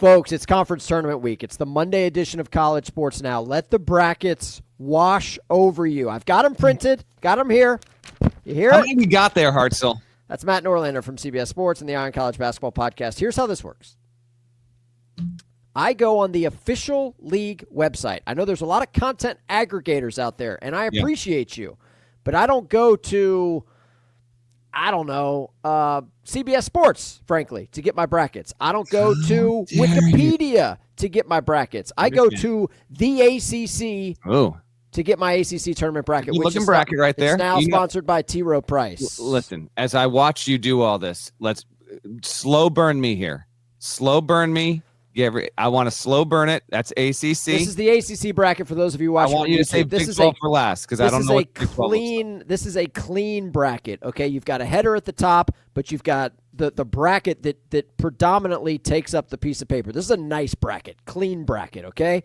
Folks, it's conference tournament week. It's the Monday edition of College Sports Now. Let the brackets wash over you. I've got them printed. Got them here. You hear it? How many we got there, Hartzell? That's Matt Norlander from CBS Sports and the Iron College Basketball Podcast. Here's how this works. I go on the official league website. I know there's a lot of content aggregators out there, and I appreciate you. But I don't go to, CBS Sports, frankly, to get my brackets. I don't go to Wikipedia to get my brackets. I go to the ACC to get my ACC tournament bracket. Good looking bracket right there. It's now sponsored by T. Rowe Price. Listen, as I watch you do all this, let's slow burn me here. Slow burn me. Yeah, I want to slow burn it. That's ACC. This is the ACC bracket for those of you watching. I want you to say Big 12 for last because I don't know what Big 12 looks like. This is a clean bracket, okay? You've got a header at the top, but you've got the bracket that predominantly takes up the piece of paper. This is a nice bracket, clean bracket, okay?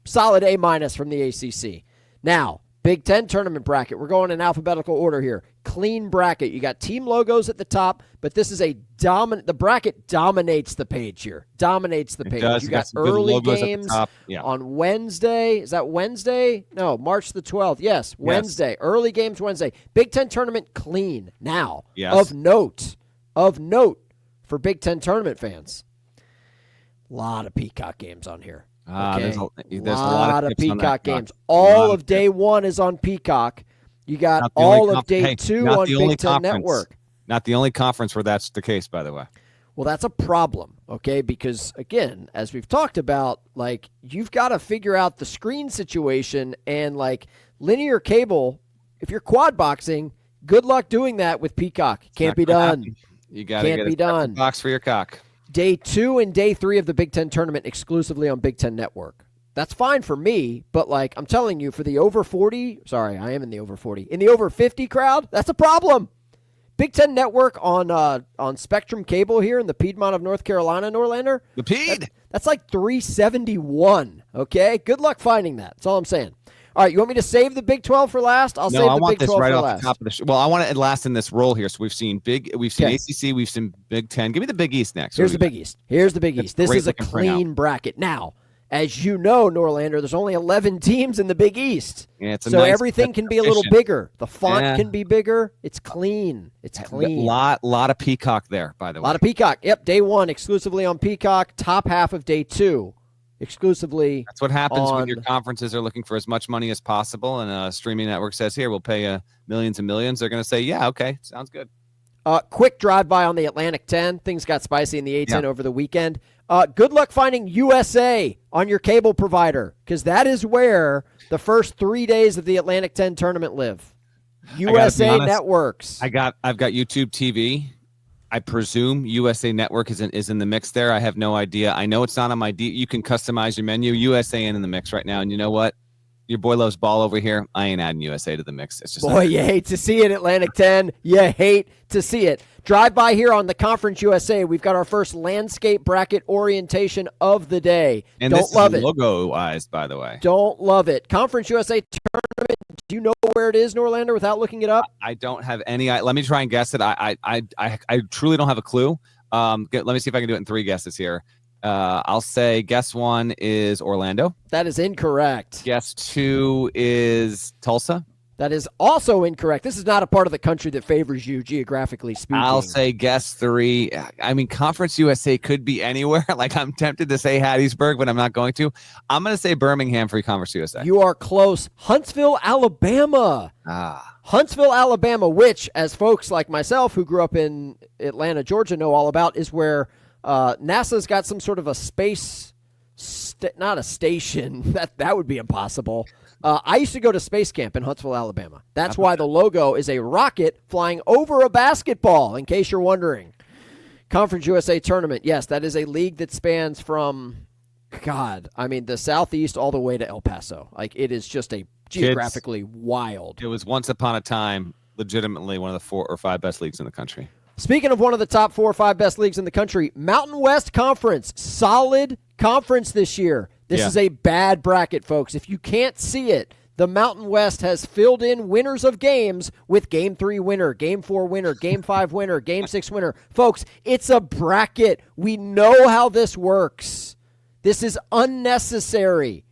Solid A- from the ACC. Now, Big Ten tournament bracket. We're going in alphabetical order here. Clean bracket. You got team logos at the top, but this is the bracket dominates the page here. Dominates the page. Does. You got early games on Wednesday. Is that Wednesday? No, March the 12th. Yes, Wednesday. Early games Wednesday. Big Ten tournament clean now. Yes. Of note for Big Ten tournament fans. A lot of Peacock games on here. Okay. There's a lot of Peacock games. All of day one is on Peacock. You got all of day two on Big Ten Network. Not the only conference where that's the case, by the way. Well, that's a problem, okay? Because, again, as we've talked about, like, you've got to figure out the screen situation and, like, linear cable. If you're quad boxing, good luck doing that with Peacock. Can't be done. You got to get a box for your cock. Day 2 and Day 3 of the Big Ten tournament exclusively on Big Ten Network. That's fine for me, but, like, I'm telling you, for the over 40, sorry, I am in the over 40. In the over 50 crowd, that's a problem. Big Ten Network on Spectrum Cable here in the Piedmont of North Carolina, Norlander. The Pied. That's like $371, okay? Good luck finding that. That's all I'm saying. All right, you want me to save the Big 12 for last? I'll save the Big 12 for last. No, I want this right off the top of the show. Well, I want it last in this roll here. So we've seen ACC, we've seen Big 10. Give me the Big East next. Here's the Big East. This is a clean bracket. Now, as you know, Norlander, there's only 11 teams in the Big East. Yeah, so everything can be a little bigger. The font can be bigger. It's clean. It's clean. Lot of Peacock there, by the way. A lot of Peacock. Yep, Day 1 exclusively on Peacock. Top half of Day 2 exclusively. That's what happens when your conferences are looking for as much money as possible, and a streaming network says, here, we'll pay you millions and millions. They're going to say, yeah, okay, sounds good. Quick drive-by on the Atlantic 10. Things got spicy in the A10 over the weekend. Good luck finding USA on your cable provider, because that is where the first 3 days of the Atlantic 10 tournament live. USA Networks. I've got YouTube TV. I presume USA Network is in the mix there. I have no idea. I know it's not on my you can customize your menu. USA in the mix right now, and you know what? Your boy loves ball over here. I ain't adding USA to the mix. It's just you hate to see it, Atlantic 10. You hate to see it. Drive by here on the Conference USA. We've got our first landscape bracket orientation of the day. And don't love it. Logo-ized, by the way. Don't love it. Conference USA tournament. Do you know where it is, Norlander, without looking it up? I don't have any. Let me try and guess it. I truly don't have a clue. Let me see if I can do it in 3 guesses here. I'll say guess 1 is Orlando. That is incorrect. Guess 2 is Tulsa. That is also incorrect. This is not a part of the country that favors you geographically speaking. I'll say guess 3. I mean, Conference USA could be anywhere. Like, I'm tempted to say Hattiesburg, but I'm not going to. I'm going to say Birmingham for Conference USA. You are close. Huntsville, Alabama. Huntsville, Alabama, which, as folks like myself who grew up in Atlanta, Georgia, know all about, is where NASA's got some sort of a space, not a station. That would be impossible. I used to go to space camp in Huntsville, Alabama. That's why the logo is a rocket flying over a basketball, in case you're wondering. Conference USA tournament. Yes, that is a league that spans from, the Southeast all the way to El Paso. Like, it is just a geographically wild. It was once upon a time legitimately one of the 4 or 5 best leagues in the country. Speaking of one of the top 4 or 5 best leagues in the country, Mountain West Conference, solid conference this year. This is a bad bracket, folks. If you can't see it, the Mountain West has filled in winners of games with Game 3 winner, Game 4 winner, Game 5 winner, Game 6 winner. Folks, it's a bracket. We know how this works. This is unnecessary.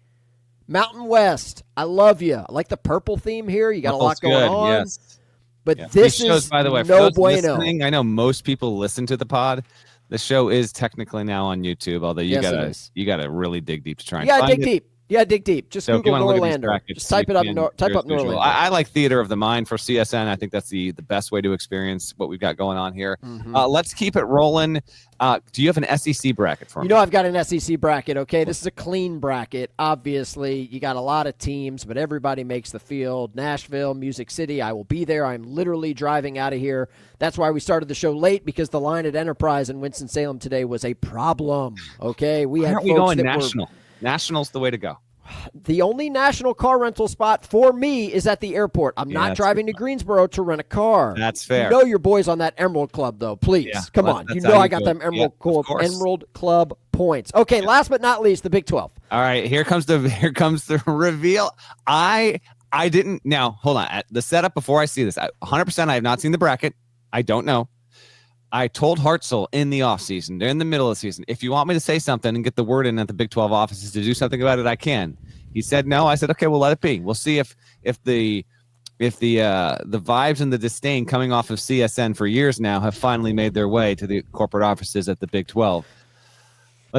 Mountain West, I love you. I like the purple theme here. You got a lot going on. Yes. But this is by the way, no bueno. I know most people listen to the pod. The show is technically now on YouTube, although you gotta really dig deep to try and find it. Dig deep. Just Google Norlander. Just type up Norlander. I like Theater of the Mind for CSN. I think that's the best way to experience what we've got going on here. Mm-hmm. Let's keep it rolling. Do you have an SEC bracket for me? I've got an SEC bracket, okay? This is a clean bracket. Obviously, you got a lot of teams, but everybody makes the field. Nashville, Music City, I will be there. I'm literally driving out of here. That's why we started the show late, because the line at Enterprise in Winston-Salem today was a problem, okay? Why aren't we going national? National's the way to go. The only national car rental spot for me is at the airport. I'm not driving to Greensboro to rent a car. That's fair. Your boys on that Emerald Club, though. Please, come on. I got them Emerald Club points. Okay, last but not least, the Big 12. All right, here comes the reveal. I didn't. Now, hold on. The setup before I see this, 100%. I have not seen the bracket. I don't know. I told Hartzell in the offseason, in the middle of the season, if you want me to say something and get the word in at the Big 12 offices to do something about it, I can. He said no. I said, okay, we'll let it be. We'll see if the vibes and the disdain coming off of CSN for years now have finally made their way to the corporate offices at the Big 12.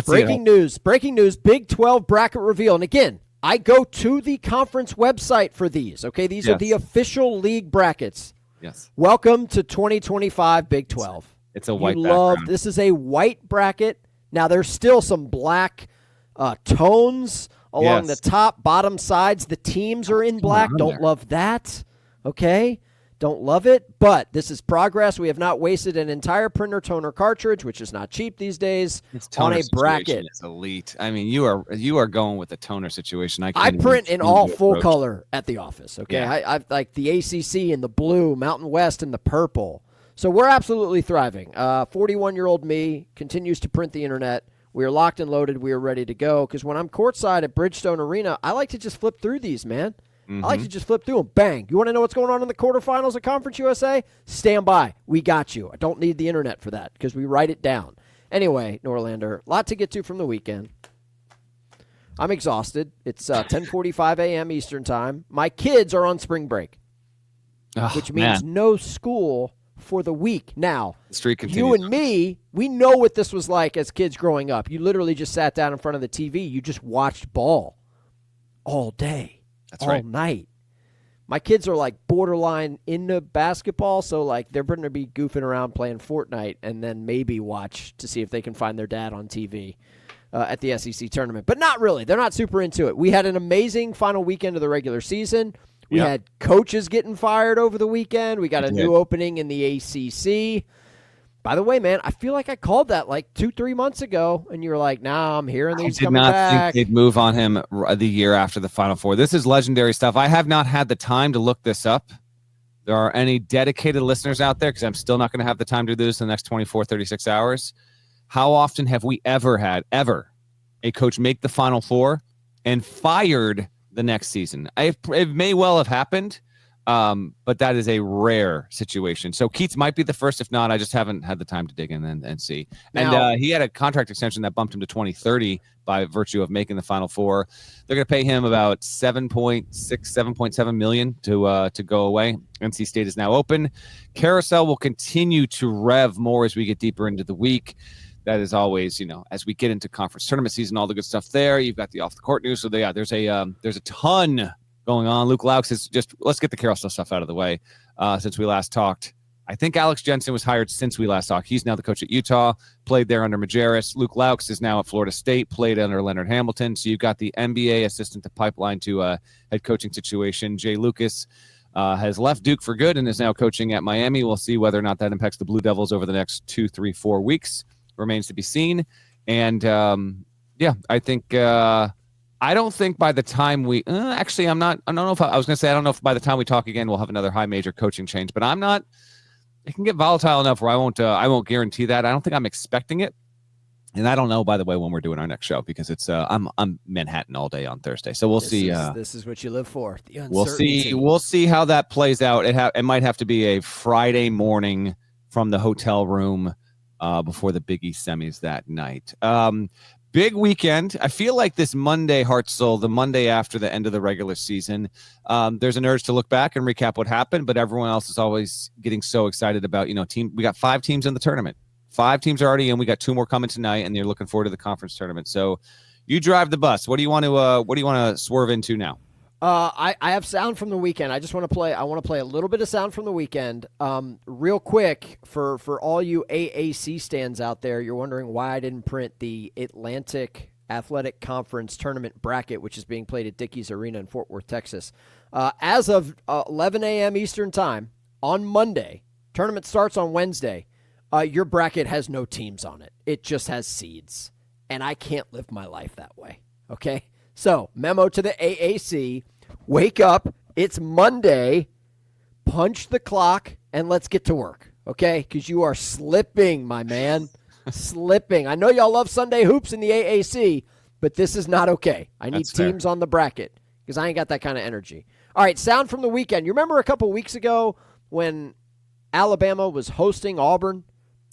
Breaking news, Big 12 bracket reveal. And again, I go to the conference website for these, okay? These are the official league brackets. Yes. Welcome to 2025 Big 12. It's a white background. This is a white bracket. Now, there's still some black tones along the top, bottom sides. The teams are in black. Don't love that. Okay? Don't love it. But this is progress. We have not wasted an entire printer toner cartridge, which is not cheap these days, on a bracket. It's elite. I mean, you are going with the toner situation. I print in all full color at the office. Okay? Yeah. I like the ACC in the blue, Mountain West in the purple. So we're absolutely thriving. 41-year-old me continues to print the internet. We are locked and loaded. We are ready to go. Because when I'm courtside at Bridgestone Arena, I like to just flip through these, man. Mm-hmm. I like to just flip through them. Bang. You want to know what's going on in the quarterfinals of Conference USA? Stand by. We got you. I don't need the internet for that because we write it down. Anyway, Norlander, a lot to get to from the weekend. I'm exhausted. It's 10:45 a.m. Eastern time. My kids are on spring break, which means no school for the week. Now, the streak continues. You and me, we know what this was like as kids growing up. You literally just sat down in front of the TV. You just watched ball all day, all night. My kids are like borderline into basketball, so like they're going to be goofing around playing Fortnite and then maybe watch to see if they can find their dad on TV at the SEC tournament. But not really. They're not super into it. We had an amazing final weekend of the regular season. We had coaches getting fired over the weekend. We got a new opening in the ACC. By the way, man, I feel like I called that like 2-3 months ago, and you were like, nah, I'm hearing these coming back. I did not think they'd move on him the year after the Final Four. This is legendary stuff. I have not had the time to look this up. There are any dedicated listeners out there, because I'm still not going to have the time to do this in the next 24, 36 hours. How often have we ever had a coach make the Final Four and fired the next season? It may well have happened, but that is a rare situation. So Keats might be the first. If not, I just haven't had the time to dig in and see. Now, and he had a contract extension that bumped him to 2030 by virtue of making the Final Four. They're going to pay him about $7.7 million to go away. NC State is now open. Carousel will continue to rev more as we get deeper into the week. That is always, as we get into conference tournament season, all the good stuff there. You've got the off the court news. So there's a ton going on. Luke Laux is let's get the carousel stuff out of the way. Since we last talked, I think Alex Jensen was hired since we last talked. He's now the coach at Utah, played there under Majerus. Luke Laux is now at Florida State, played under Leonard Hamilton. So you've got the NBA assistant to pipeline to a head coaching situation. Jay Lucas has left Duke for good and is now coaching at Miami. We'll see whether or not that impacts the Blue Devils over the next 2, 3, 4 weeks. Remains to be seen. And I think I don't think by the time we actually I don't know if by the time we talk again we'll have another high major coaching change, but it can get volatile enough where I won't guarantee that. I don't think I'm expecting it. And I don't know, by the way, when we're doing our next show, because it's I'm Manhattan all day on Thursday. So we'll see. This is what you live for. The uncertainty. We'll see how that plays out. It might have to be a Friday morning from the hotel room before the Big East semis that night. Big weekend. I feel like this Monday, Hartzell, the Monday after the end of the regular season, there's an urge to look back and recap what happened, but everyone else is always getting so excited about, we got 5 teams in the tournament. 5 teams are already in. We got 2 more coming tonight, and they're looking forward to the conference tournament. So you drive the bus. What do you want to swerve into now? I have sound from the weekend. I want to play a little bit of sound from the weekend. Real quick, for all you AAC stands out there, you're wondering why I didn't print the Atlantic Athletic Conference tournament bracket, which is being played at Dickies Arena in Fort Worth, Texas. As of 11 a.m. Eastern time on Monday, tournament starts on Wednesday. Your bracket has no teams on it. It just has seeds. And I can't live my life that way. Okay? So, memo to the AAC, wake up, it's Monday, punch the clock, and let's get to work, okay? Because you are slipping, my man, slipping. I know y'all love Sunday hoops in the AAC, but this is not okay. I need teams on the bracket because I ain't got that kind of energy. All right, sound from the weekend. You remember a couple weeks ago when Alabama was hosting Auburn?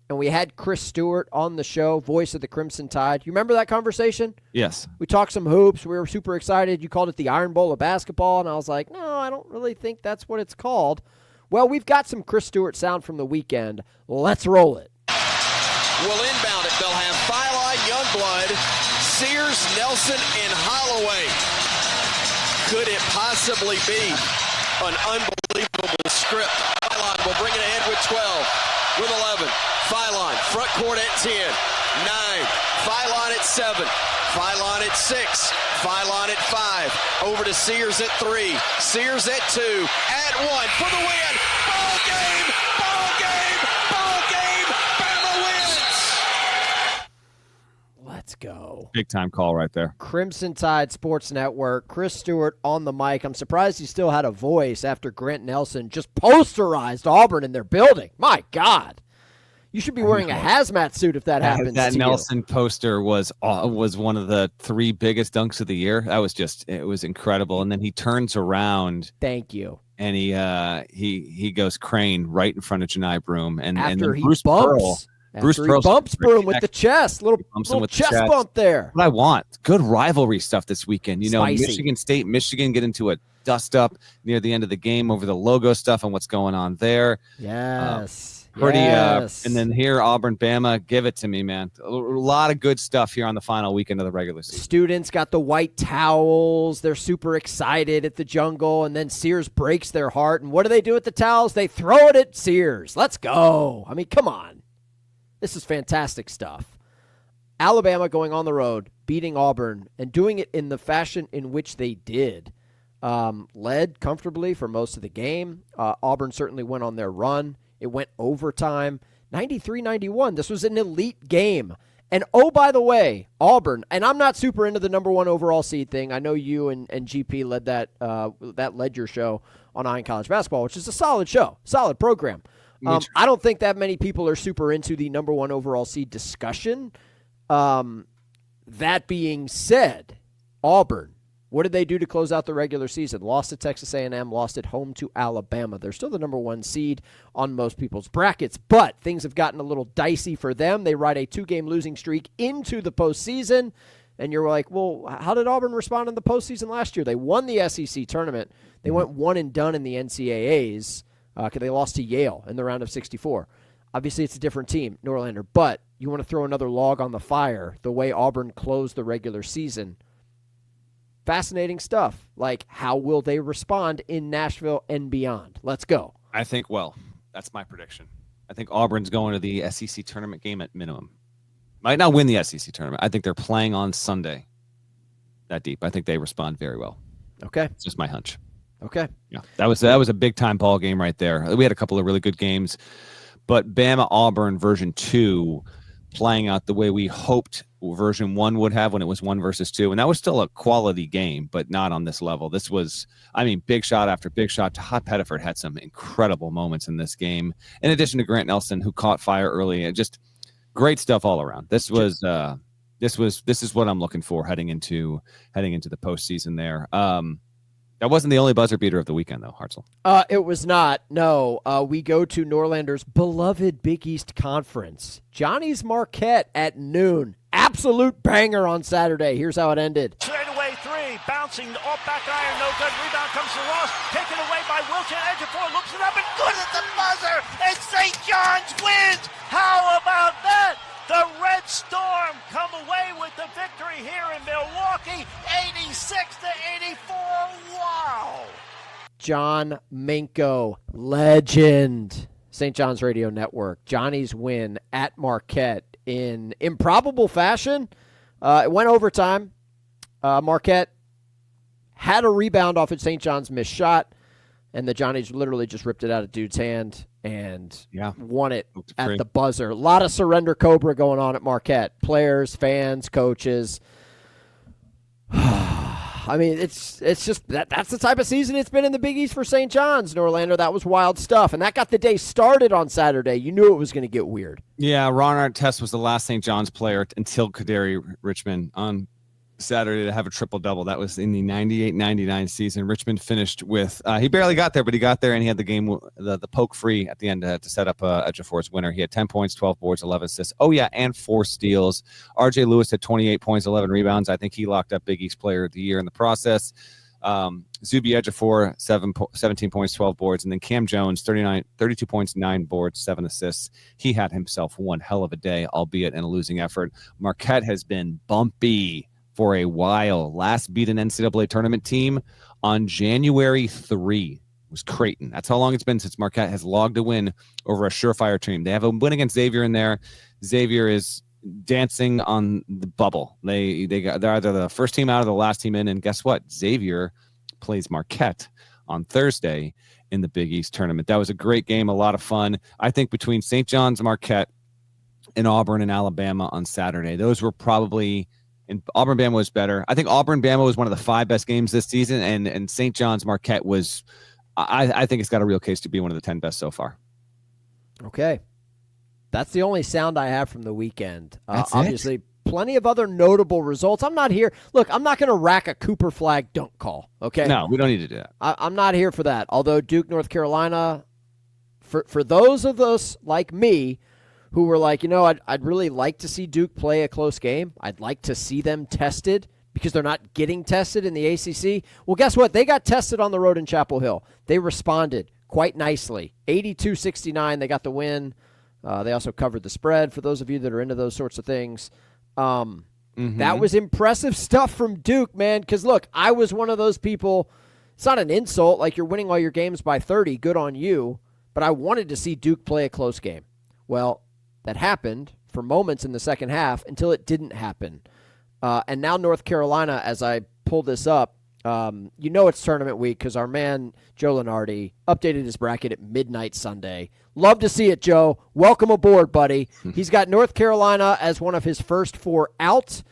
And we had Chris Stewart on the show, voice of the Crimson Tide. You remember that conversation? Yes. We talked some hoops. We were super excited. You called it the Iron Bowl of basketball, and I was like, no, I don't really think that's what it's called. Well, we've got some Chris Stewart sound from the weekend. Let's roll it. Will inbound it. They'll have Philon, Youngblood, Sears, Nelson, and Holloway. Could it possibly be an unbelievable script? Philon will bring it ahead with 12. With 11, Philon, front court at 10, 9, Philon at 7, Philon at 6, Philon at 5, over to Sears at 3, Sears at 2, at 1 for the win. Ball game, ball game, ball game, Bama wins. Let's go. Big time call right there. Crimson Tide Sports Network, Chris Stewart on the mic. I'm surprised he still had a voice after Grant Nelson just posterized Auburn in their building. My God. You should be wearing a hazmat suit if that happens. That to Nelson you. poster was one of the 3 biggest dunks of the year. That was it was incredible. And then he turns around. Thank you. And he goes crane right in front of Janai Broom. And after and he Bruce bumps. Bruce After he bumps Broom with the chest. Little chest bump there. What I want. Good rivalry stuff this weekend. Spicy. Michigan State, Michigan get into a dust up near the end of the game over the logo stuff and what's going on there. Yes. And then here, Auburn, Bama, give it to me, man. A lot of good stuff here on the final weekend of the regular season. Students got the white towels. They're super excited at the jungle, and then Sears breaks their heart. And what do they do with the towels? They throw it at Sears. Let's go. I mean, come on. This is fantastic stuff. Alabama going on the road, beating Auburn, and doing it in the fashion in which they did. Led comfortably for most of the game. Auburn certainly went on their run. It went overtime, 93-91. This was an elite game. And, oh, by the way, Auburn, and I'm not super into the number 1 overall seed thing. I know you and GP led that led your show on Iron College Basketball, which is a solid show, solid program. I don't think that many people are super into the number 1 overall seed discussion. That being said, Auburn, what did they do to close out the regular season? Lost to Texas A&M, lost at home to Alabama. They're still the number 1 seed on most people's brackets, but things have gotten a little dicey for them. They ride a 2-game losing streak into the postseason, and you're like, well, how did Auburn respond in the postseason last year? They won the SEC tournament. They went one and done in the NCAAs because they lost to Yale in the round of 64. Obviously, it's a different team, Norlander, but you want to throw another log on the fire the way Auburn closed the regular season. Fascinating stuff. Like, how will they respond in Nashville and beyond? Let's go. I think, that's my prediction. I think Auburn's going to the SEC tournament game at minimum. Might not win the SEC tournament. I think they're playing on Sunday that deep. I think they respond very well. Okay. It's just my hunch. Okay. Yeah, that was a big-time ball game right there. We had a couple of really good games, but Bama-Auburn version 2 playing out the way we hoped version 1 would have when it was 1 versus 2. And that was still a quality game, but not on this level. This was, big shot after big shot. Todd Pettiford had some incredible moments in this game, in addition to Grant Nelson, who caught fire early. And just great stuff all around. This is what I'm looking for heading into the postseason there. That wasn't the only buzzer beater of the weekend, though, Hartzell. It was not. No. We go to Norlander's beloved Big East Conference. Johnny's Marquette at noon. absolute banger on Saturday. Here's how it ended. Straight away three, bouncing off back iron, no good. Rebound comes to Ross, taken away by Wilson. Ejiofor looks it up and good at the buzzer. And St. John's wins. How about that? The Red Storm come away with the victory here in Milwaukee, 86-84. Wow. John Minko, legend. St. John's Radio Network. Johnny's win at Marquette in improbable fashion. It went overtime. Marquette had a rebound off of St. John's missed shot, and the Johnnies literally just ripped it out of dude's hand and won it at the buzzer. A lot of surrender cobra going on at Marquette. Players, fans, coaches. I mean, it's just that's the type of season it's been in the Big East for St. John's, Norlander. That was wild stuff, and that got the day started on Saturday. You knew it was going to get weird. Yeah, Ron Artest was the last St. John's player until Kaderi Richmond on Saturday to have a triple-double. That was in the 98-99 season. Richmond finished with he barely got there, but he got there, and he had the game, the poke free at the end to set up Ejiofor's winner. He had 10 points, 12 boards, 11 assists. Oh, yeah, and 4 steals. R.J. Lewis had 28 points, 11 rebounds. I think he locked up Big East Player of the Year in the process. Zuby Ejiofor, 17 points, 12 boards, and then Cam Jones, 32 points, 9 boards, 7 assists. He had himself one hell of a day, albeit in a losing effort. Marquette has been bumpy for a while. Last beat an NCAA tournament team on January 3 was Creighton. That's how long it's been since Marquette has logged a win over a surefire team. They have a win against Xavier in there. Xavier is dancing on the bubble. They're either the first team out or the last team in, and guess what? Xavier plays Marquette on Thursday in the Big East tournament. That was a great game, a lot of fun. I think between St. John's, Marquette, and Auburn and Alabama on Saturday, those were probably – and Auburn-Bama was better. I think Auburn-Bama was one of the 5 best games this season, and St. John's Marquette was I think it's got a real case to be one of the 10 best so far. Okay. That's the only sound I have from the weekend. Obviously, plenty of other notable results. I'm not here. Look, I'm not going to rack a Cooper Flag dunk call, okay? No, we don't need to do that. I'm not here for that. Although Duke, North Carolina, for those of us like me who were like, I'd really like to see Duke play a close game. I'd like to see them tested because they're not getting tested in the ACC. Well, guess what? They got tested on the road in Chapel Hill. They responded quite nicely. 82-69, they got the win. They also covered the spread for those of you that are into those sorts of things. That was impressive stuff from Duke, man, because, look, I was one of those people. It's not an insult, like you're winning all your games by 30. Good on you. But I wanted to see Duke play a close game. Well, that happened for moments in the second half until it didn't happen. And now North Carolina, as I pull this up, it's tournament week because our man Joe Lenardi updated his bracket at midnight Sunday. Love to see it, Joe. Welcome aboard, buddy. He's got North Carolina as one of his first 4 out.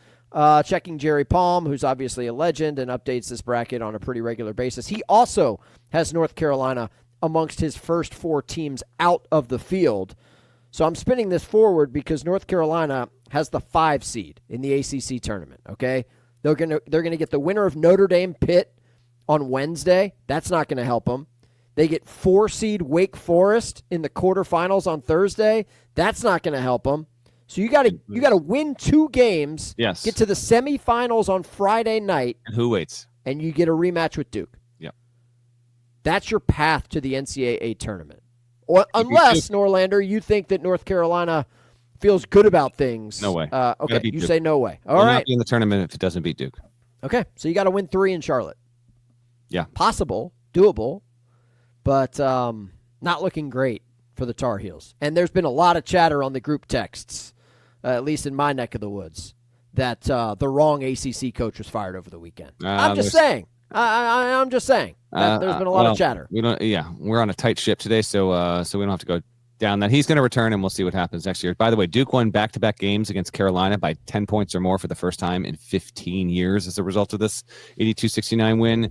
Checking Jerry Palm, who's obviously a legend and updates this bracket on a pretty regular basis. He also has North Carolina amongst his first 4 teams out of the field. So I'm spinning this forward because North Carolina has the 5 seed in the ACC tournament, okay? They're gonna get the winner of Notre Dame Pitt on Wednesday. That's not going to help them. They get 4 seed Wake Forest in the quarterfinals on Thursday. That's not going to help them. So you got to win 2 games. Yes. Get to the semifinals on Friday night. And who waits? And you get a rematch with Duke. Yep. That's your path to the NCAA tournament. Or unless, Norlander, you think that North Carolina feels good about things. No way. Okay, you say no way. All We'll right. not be in the tournament if it doesn't beat Duke. Okay, so you got to win 3 in Charlotte. Yeah. Possible, doable, but not looking great for the Tar Heels. And there's been a lot of chatter on the group texts, at least in my neck of the woods, that the wrong ACC coach was fired over the weekend. I'm just saying. I'm just saying. There's been a lot of chatter. We're on a tight ship today, so we don't have to go down that. He's going to return, and we'll see what happens next year. By the way, Duke won back-to-back games against Carolina by 10 points or more for the first time in 15 years as a result of this 82-69 win.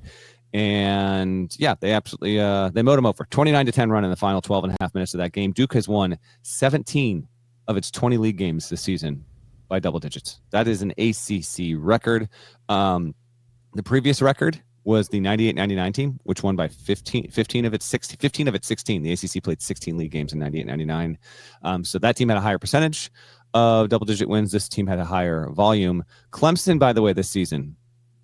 And, yeah, they absolutely they mowed them over. 29-10 run in the final 12 and a half minutes of that game. Duke has won 17 of its 20 league games this season by double digits. That is an ACC record. The previous record was the 98-99 team, which won by 15 of its 16. The ACC played 16 league games in 98-99. So that team had a higher percentage. of double-digit wins. This team had a higher volume. Clemson, by the way, this season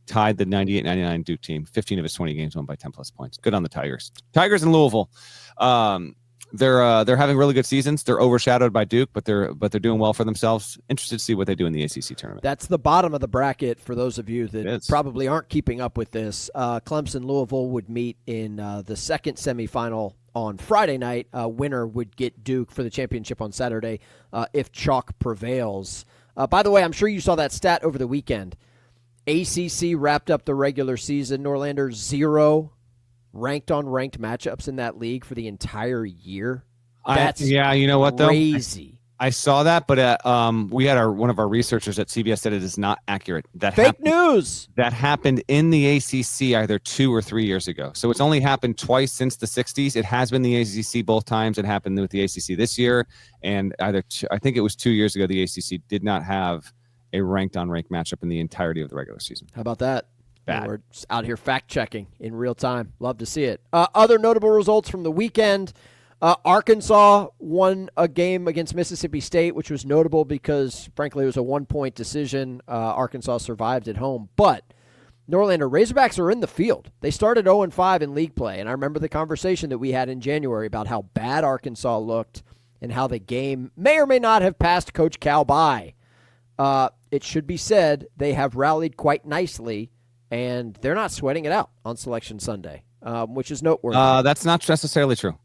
tied the 98-99 Duke team. 15 of its 20 games won by 10-plus points. Good on the Tigers. Tigers in Louisville. They're having really good seasons. They're overshadowed by Duke, but they're doing well for themselves. Interested to see what they do in the ACC tournament. That's the bottom of the bracket for those of you that probably aren't keeping up with this. Clemson Louisville would meet in the second semifinal on Friday night. Winner would get Duke for the championship on Saturday if chalk prevails. By the way, I'm sure you saw that stat over the weekend. ACC wrapped up the regular season. Norlander 0 ranked-on-ranked matchups in that league for the entire year. That's you know what, though? Crazy. I saw that, but we had one of our researchers at CBS said it is not accurate. Fake news. That happened in the ACC either 2 or 3 years ago. So it's only happened twice since the 60s. It has been the ACC both times. It happened with the ACC this year, and I think it was 2 years ago the ACC did not have a ranked-on-ranked matchup in the entirety of the regular season. How about that? Bad. We're out here fact-checking in real time. Love to see it. Other notable results from the weekend. Arkansas won a game against Mississippi State, which was notable because, frankly, it was a 1-point decision. Arkansas survived at home. But, Norlander, Razorbacks are in the field. They started 0-5 in league play, and I remember the conversation that we had in January about how bad Arkansas looked and how the game may or may not have passed Coach Cal by. It should be said they have rallied quite nicely, and they're not sweating it out on Selection Sunday, which is noteworthy. That's not necessarily true.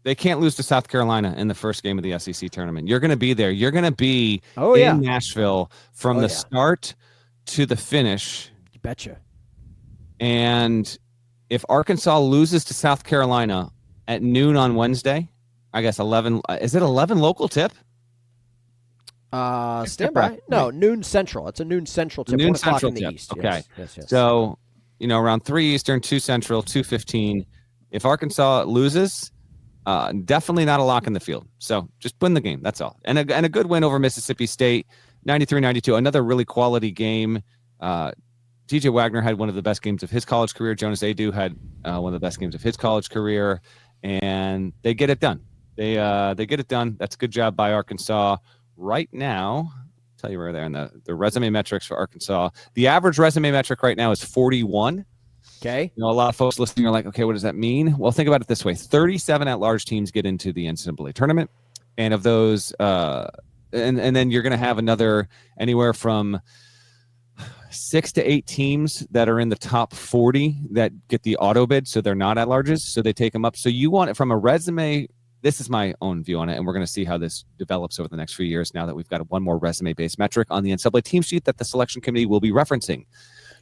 They can't lose to South Carolina in the first game of the SEC tournament. You're going to be there. You're going to be in Nashville from the start to the finish. You betcha. And if Arkansas loses to South Carolina at noon on Wednesday, I guess 11. Is it 11 local tip? Stand by. No, noon Central. It's a noon Central tip. Noon 1 o'clock Central in the tip. East. Okay. Yes. So, around 3 Eastern, 2 Central, 2:15. If Arkansas loses, definitely not a lock in the field. So just win the game. That's all. And a good win over Mississippi State, 93-92. Another really quality game. TJ Wagner had one of the best games of his college career. Jonas Adu had one of the best games of his college career. And they get it done. They get it done. That's a good job by Arkansas. Right now, I'll tell you where they're in the resume metrics for Arkansas. The average resume metric right now is 41. Okay. A lot of folks listening are like, okay, what does that mean? Well, think about it this way. 37 at-large teams get into the NCAA tournament. And of those, and then you're going to have another anywhere from 6 to 8 teams that are in the top 40 that get the auto bid. So they're not at-larges. So they take them up. So you want it from a resume. This is my own view on it, and we're going to see how this develops over the next few years now that we've got one more resume-based metric on the NCAA team sheet that the selection committee will be referencing.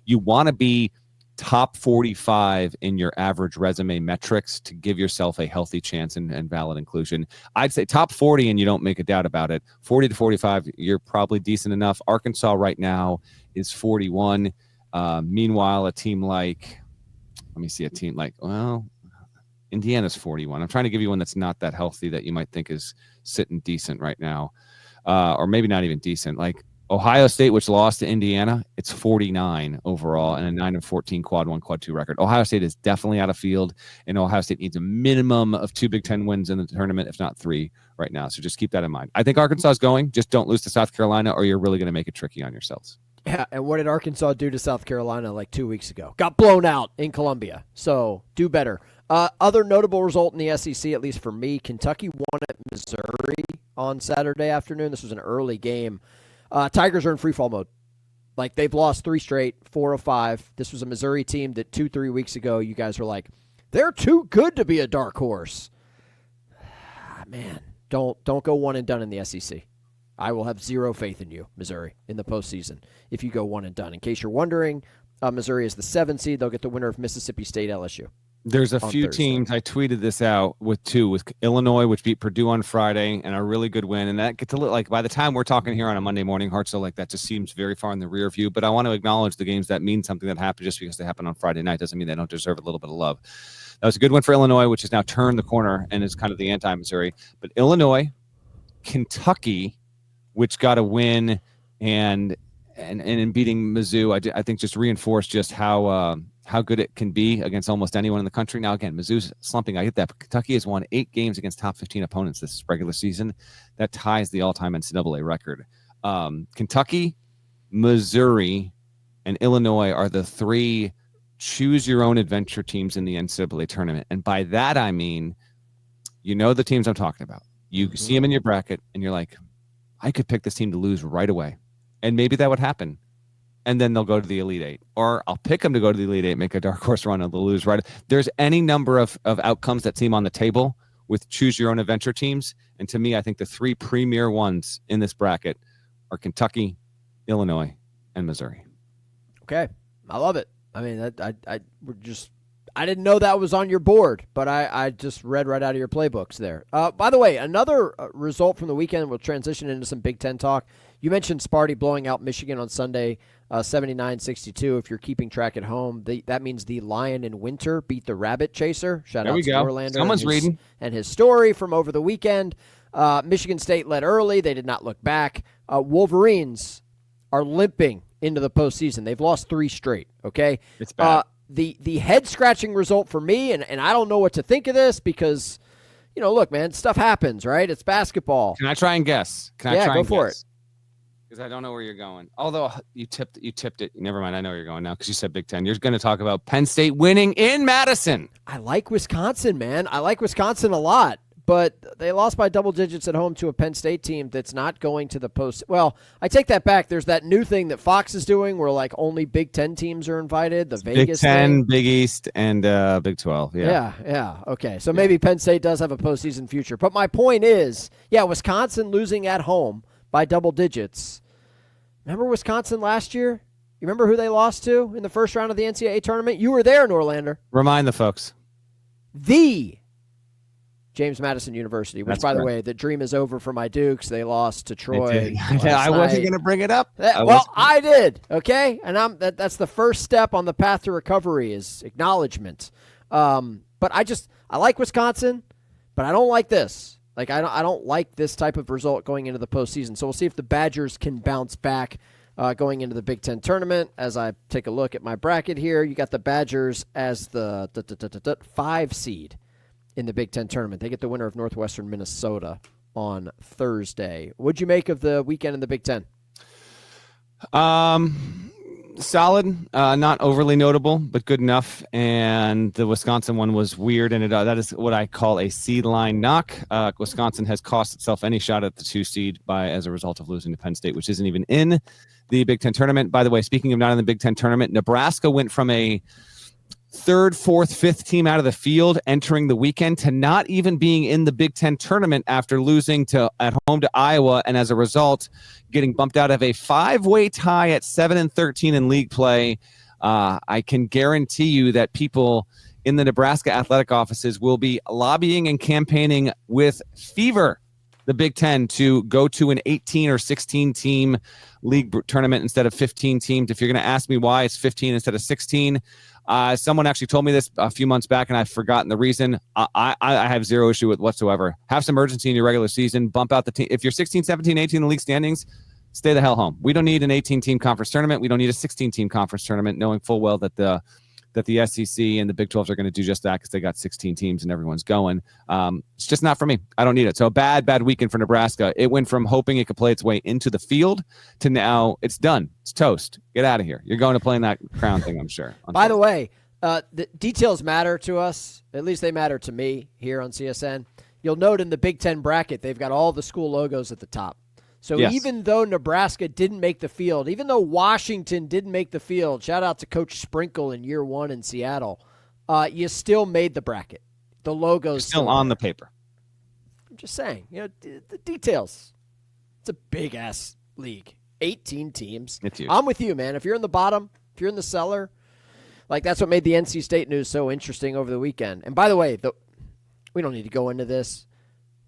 You want to be top 45 in your average resume metrics to give yourself a healthy chance and valid inclusion. I'd say top 40, and you don't make a doubt about it. 40 to 45, you're probably decent enough. Arkansas right now is 41. Meanwhile, a team like Indiana's 41. I'm trying to give you one that's not that healthy that you might think is sitting decent right now, or maybe not even decent. Like Ohio State, which lost to Indiana, it's 49 overall and a 9-14 quad 1, quad 2 record. Ohio State is definitely out of field, and Ohio State needs a minimum of 2 Big Ten wins in the tournament, if not 3 right now. So just keep that in mind. I think Arkansas is going. Just don't lose to South Carolina, or you're really going to make it tricky on yourselves. Yeah, and what did Arkansas do to South Carolina like 2 weeks ago? Got blown out in Columbia. So do better. Other notable result in the SEC, at least for me, Kentucky won at Missouri on Saturday afternoon. This was an early game. Tigers are in free fall mode. Like, they've lost 3 straight, 4 of 5. This was a Missouri team that 2-3 weeks ago you guys were like, they're too good to be a dark horse. Man, don't go one and done in the SEC. I will have zero faith in you, Missouri, in the postseason if you go one and done. In case you're wondering, Missouri is the 7th seed. They'll get the winner of Mississippi State LSU. There's a few teams. I tweeted this out with Illinois, which beat Purdue on Friday, and a really good win. And that gets to look like by the time we're talking here on a Monday morning, Hartzell, like that just seems very far in the rear view. But I want to acknowledge the games that mean something that happened just because they happen on Friday night doesn't mean they don't deserve a little bit of love. That was a good one for Illinois, which has now turned the corner and is kind of the anti-Missouri. But Illinois, Kentucky, which got a win, and in beating Mizzou, I think just reinforced just how how good it can be against almost anyone in the country. Now, again, Mizzou's slumping. I get that. But Kentucky has won 8 games against top 15 opponents this regular season. That ties the all-time NCAA record. Kentucky, Missouri, and Illinois are the 3 choose-your-own-adventure teams in the NCAA tournament. And by that, I mean, the teams I'm talking about. You see them in your bracket, and you're like, I could pick this team to lose right away. And maybe that would happen. And then they'll go to the Elite Eight. Or I'll pick them to go to the Elite Eight, make a dark horse run, and they'll lose right. There's any number of outcomes that seem on the table with choose-your-own-adventure teams. And to me, I think the 3 premier ones in this bracket are Kentucky, Illinois, and Missouri. Okay. I love it. I mean, I didn't know that was on your board, but I just read right out of your playbooks there. By the way, another result from the weekend, we'll transition into some Big Ten talk. You mentioned Sparty blowing out Michigan on Sunday, 79-62. If you're keeping track at home, that means the Lion in Winter beat the Rabbit Chaser. Shout out to Norlander. Someone's reading. And his story from over the weekend. Michigan State led early. They did not look back. Wolverines are limping into the postseason. They've lost 3 straight, okay? It's bad. The head-scratching result for me, and I don't know what to think of this because, look, man, stuff happens, right? It's basketball. Can I try and guess? Go for it. Because I don't know where you're going. Although you tipped it. Never mind. I know where you're going now because you said Big Ten. You're going to talk about Penn State winning in Madison. I like Wisconsin, man. I like Wisconsin a lot. But they lost by double digits at home to a Penn State team that's not going to the post. Well, I take that back. There's that new thing that Fox is doing where like only Big Ten teams are invited. The Vegas Big 10, thing. Big East, and Big 12. Yeah. Okay. So maybe Penn State does have a postseason future. But my point is, Wisconsin losing at home by double digits. Remember Wisconsin last year? You remember who they lost to in the first round of the NCAA tournament? You were there, Norlander. Remind the folks. The James Madison University, which, That's by correct. the way, the dream is over for my Dukes. They lost to Troy. I wasn't going to bring it up. I did, okay? And that's the first step on the path to recovery is acknowledgement. But I like Wisconsin, but I don't like this. Like, I don't like this type of result going into the postseason. So we'll see if the Badgers can bounce back going into the Big Ten tournament. As I take a look at my bracket here, you got the Badgers as the 5 seed in the Big Ten tournament. They get the winner of Northwestern Minnesota on Thursday. What'd you make of the weekend in the Big Ten? Solid, not overly notable, but good enough. And the Wisconsin one was weird, and that is what I call a seed line knock. Wisconsin has cost itself any shot at the 2 seed as a result of losing to Penn State, which isn't even in the Big Ten tournament. By the way, speaking of not in the Big Ten tournament, Nebraska went from a 3rd, 4th, 5th team out of the field entering the weekend to not even being in the Big Ten tournament after losing at home to Iowa, and as a result, getting bumped out of a 5-way tie at 7-13 in league play. I can guarantee you that people in the Nebraska athletic offices will be lobbying and campaigning with fever the Big Ten to go to an 18 or 16 team league tournament instead of 15 teams. If you're going to ask me why it's 15 instead of 16, someone actually told me this a few months back, and I've forgotten the reason. I have zero issue with whatsoever. Have some urgency in your regular season. Bump out the team. If you're 16, 17, 18 in the league standings, stay the hell home. We don't need an 18-team conference tournament. We don't need a 16-team conference tournament, knowing full well that the SEC and the Big 12 are going to do just that because they got 16 teams and everyone's going. It's just not for me. I don't need it. So a bad weekend for Nebraska. It went from hoping it could play its way into the field to now it's done. It's toast. Get out of here. You're going to play in that crown thing, I'm sure. By the way, the details matter to us. At least they matter to me here on CSN. You'll note in the Big Ten bracket, they've got all the school logos at the top. So yes. Even though Nebraska didn't make the field, even though Washington didn't make the field, shout out to Coach Sprinkle in year 1 in Seattle, you still made the bracket. The logo's still on the paper. I'm just saying, the details. It's a big-ass league. 18 teams. It's huge. I'm with you, man. If you're in the bottom, if you're in the cellar, like that's what made the NC State news so interesting over the weekend. And by the way, we don't need to go into this,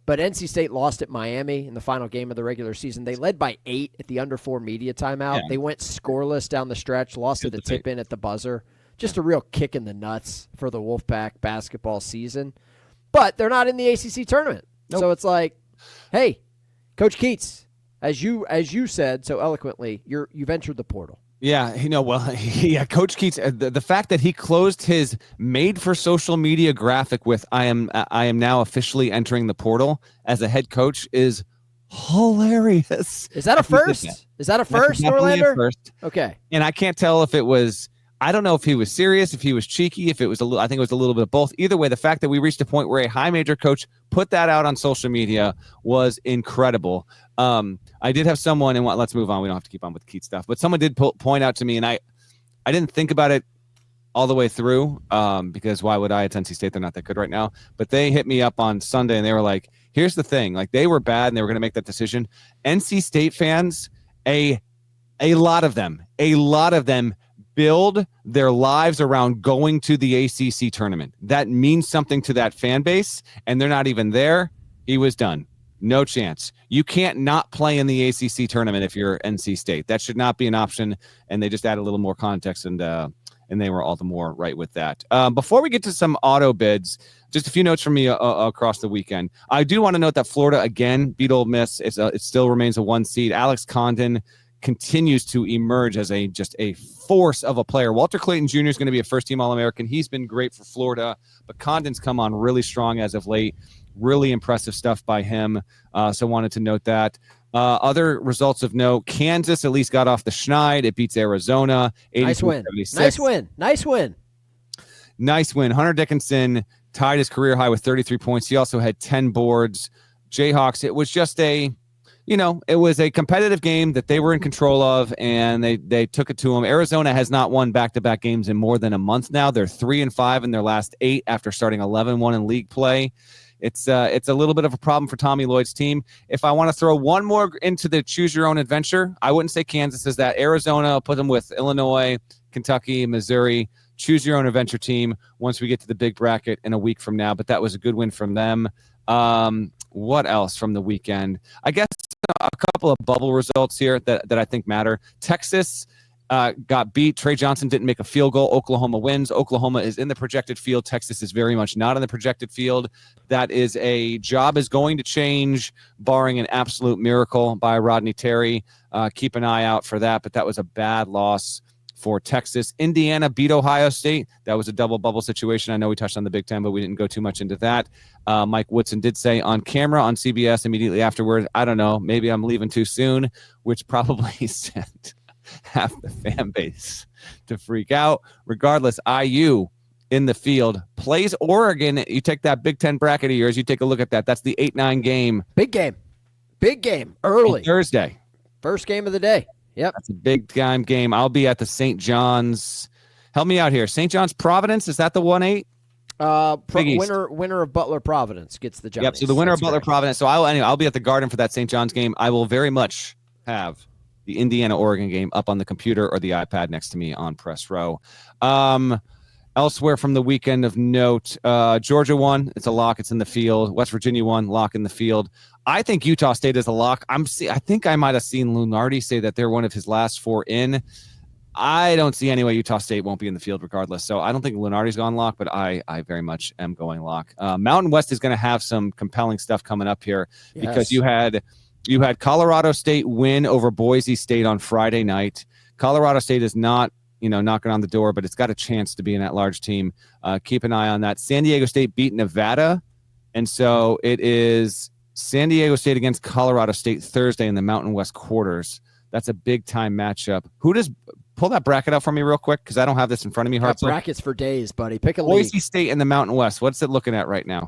but NC State lost at Miami in the final game of the regular season. They led by 8 at the under 4 media timeout. Yeah. They went scoreless down the stretch, lost to the tip-in at the buzzer. Just a real kick in the nuts for the Wolfpack basketball season. But they're not in the ACC tournament. Nope. So it's like, hey, Coach Keats, as you said so eloquently, you've entered the portal. Yeah, Coach Keats, the fact that he closed his made for social media graphic with I am now officially entering the portal as a head coach is hilarious. Is that a first? Is that a first, Norlander? First. Okay. And I can't tell if it was, I don't know if he was serious, if he was cheeky, if it was I think it was a little bit of both. Either way, the fact that we reached a point where a high major coach put that out on social media was incredible. I did have someone, and let's move on. We don't have to keep on with Keats stuff, but someone did point out to me, and I didn't think about it all the way through because why would I? It's NC State. They're not that good right now. But they hit me up on Sunday, and they were like, here's the thing. Like, they were bad, and they were going to make that decision. NC State fans, a lot of them build their lives around going to the ACC tournament. That means something to that fan base, and they're not even there. He was done. No chance. You can't not play in the ACC tournament if you're NC State. That should not be an option, and they just add a little more context, and they were all the more right with that. Before we get to some auto bids, just a few notes from me across the weekend. I do want to note that Florida, again, beat Ole Miss. It still remains a 1 seed. Alex Condon continues to emerge as just a force of a player. Walter Clayton Jr. is going to be a first-team All-American. He's been great for Florida, but Condon's come on really strong as of late. Really impressive stuff by him. So wanted to note that. Other results of note, Kansas at least got off the schneid. It beats Arizona. Nice win. Nice win. Hunter Dickinson tied his career high with 33 points. He also had 10 boards. Jayhawks, it was just it was a competitive game that they were in control of, and they took it to them. Arizona has not won back-to-back games in more than a month now. They're 3-5 in their last 8 after starting 11-1 in league play. It's a little bit of a problem for Tommy Lloyd's team. If I want to throw one more into the choose your own adventure, I wouldn't say Kansas is that. Arizona, I'll put them with Illinois, Kentucky, Missouri. Choose your own adventure team once we get to the big bracket in a week from now. But that was a good win from them. What else from the weekend? I guess a couple of bubble results here that I think matter. Texas got beat. Trey Johnson didn't make a field goal. Oklahoma wins. Oklahoma is in the projected field. Texas is very much not in the projected field. That is a job is going to change, barring an absolute miracle by Rodney Terry. Keep an eye out for that, but that was a bad loss for Texas. Indiana beat Ohio State. That was a double bubble situation. I know we touched on the Big Ten, but we didn't go too much into that. Mike Woodson did say on camera on CBS immediately afterward, I don't know, maybe I'm leaving too soon, which probably sent half the fan base to freak out. Regardless, IU in the field plays Oregon. You take that Big Ten bracket of yours, you take a look at that. That's the 8-9 game. Big game early. Thursday. First game of the day. Yep. That's a big time game. I'll be at the St. John's. Help me out here. St. John's Providence, is that the 1-8? Winner of Butler Providence gets the Johnnies. Yep, so the winner of Butler Providence. So I'll be at the Garden for that St. John's game. I will very much have the Indiana-Oregon game up on the computer or the iPad next to me on press row. Elsewhere from the weekend of note, Georgia won. It's a lock. It's in the field. West Virginia won. Lock in the field. I think Utah State is a lock. I think I might have seen Lunardi say that they're one of his last 4 in. I don't see any way Utah State won't be in the field regardless. So I don't think Lunardi's gone lock, but I very much am going lock. Mountain West is going to have some compelling stuff coming up here because you had Colorado State win over Boise State on Friday night. Colorado State is not knocking on the door, but it's got a chance to be an at-large team. Keep an eye on that. San Diego State beat Nevada, and so it is San Diego State against Colorado State Thursday in the Mountain West quarters. That's a big-time matchup. Pull that bracket out for me real quick because I don't have this in front of me. Hartzell. Brackets for days, buddy. Pick a Boise league. State in the Mountain West. What's it looking at right now?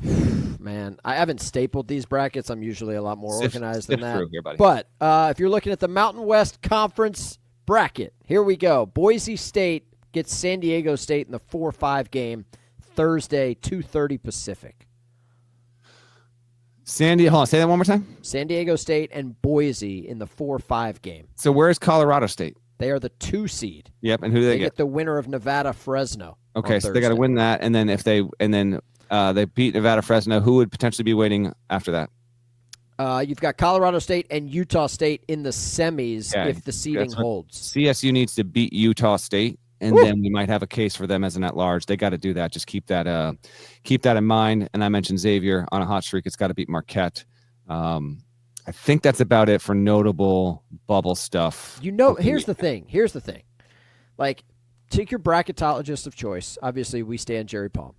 Man, I haven't stapled these brackets. I'm usually a lot more organized than that. Here, buddy. But if you're looking at the Mountain West Conference bracket, here we go. Boise State gets San Diego State in the 4-5 game Thursday, 2:30 Pacific. Hold on, say that one more time. San Diego State and Boise in the 4-5 game. So where's Colorado State? They are the 2 seed. Yep, and who do they get? The winner of Nevada Fresno. Okay, so they got to win that, and then they beat Nevada Fresno. Who would potentially be waiting after that? You've got Colorado State and Utah State in the semis if the seeding holds. CSU needs to beat Utah State, and then we might have a case for them as an at-large. They got to do that. Just keep that in mind. And I mentioned Xavier on a hot streak. It's got to beat Marquette. I think that's about it for notable bubble stuff. Here's the thing. Like, take your bracketologist of choice. Obviously, we stand Jerry Palm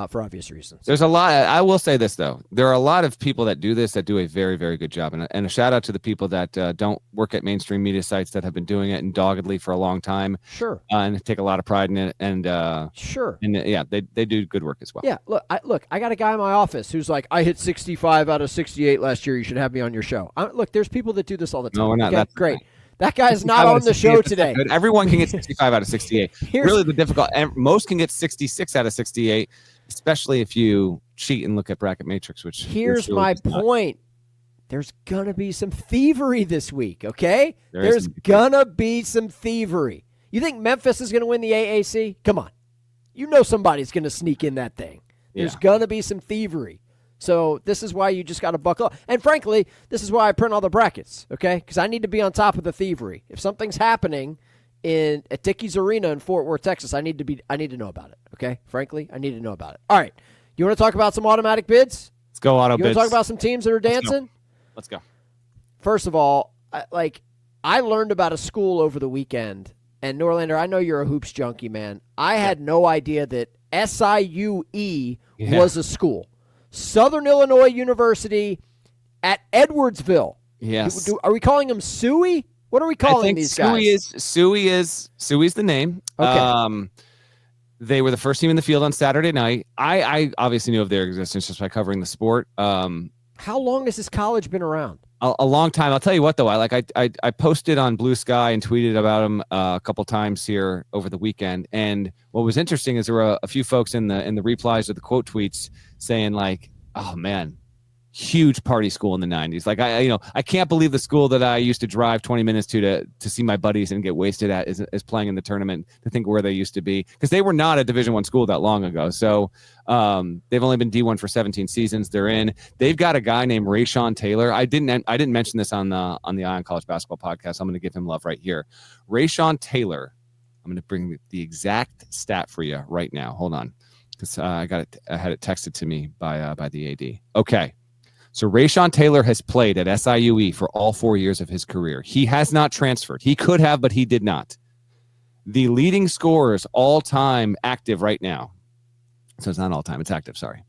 for obvious reasons. There's a lot. I will say this, though. There are a lot of people that do this that do a very, very good job. And a shout out to the people that don't work at mainstream media sites that have been doing it and doggedly for a long time. Sure. And take a lot of pride in it. And sure. And yeah, they do good work as well. Yeah. Look, I got a guy in my office who's like, I hit 65 out of 68 last year. You should have me on your show. Look, there's people that do this all the time. No, we're not. Okay? That's great. That guy's not on the show today. Everyone can get 65 out of 68. Really, the difficult. Most can get 66 out of 68. Especially if you cheat and look at Bracket Matrix, which here's my point. There's going to be some thievery this week, okay? There's going to be some thievery. You think Memphis is going to win the AAC? Come on. You know somebody's going to sneak in that thing. There's going to be some thievery. So this is why you just got to buckle up. And frankly, this is why I print all the brackets, okay? Because I need to be on top of the thievery. If something's happening at Dickies Arena in Fort Worth, Texas, I need to know about it. Okay, frankly, I need to know about it. All right, you want to talk about some automatic bids? Let's go auto bids. You want to talk about some teams that are dancing? Let's go. First of all, I learned about a school over the weekend, and Norlander, I know you're a hoops junkie, man. I had no idea that SIUE was a school. Southern Illinois University at Edwardsville. Yes. Are we calling them SUI? What are we calling these guys? SUI's the name. Okay. They were the first team in the field on Saturday night. I obviously knew of their existence just by covering the sport. How long has this college been around? A long time. I'll tell you what, though. I posted on Blue Sky and tweeted about them a couple times here over the weekend. And what was interesting is there were a few folks in the replies to the quote tweets saying like, "Oh man, huge party school in the 90s. Like I can't believe the school that I used to drive 20 minutes to see my buddies and get wasted at is playing in the tournament, to think where they used to be, because they were not a Division I school that long ago. So they've only been D1 for 17 seasons. They're in. They've got a guy named Rayshawn Taylor. I didn't mention this on the Ion College Basketball podcast. I'm going to give him love right here. Rayshawn Taylor. I'm going to bring the exact stat for you right now. Hold on, because I had it texted to me by the AD. Okay. So Rayshawn Taylor has played at SIUE for all 4 years of his career. He has not transferred. He could have, but he did not. The leading scorers all-time active right now. So it's not all-time. It's active, sorry.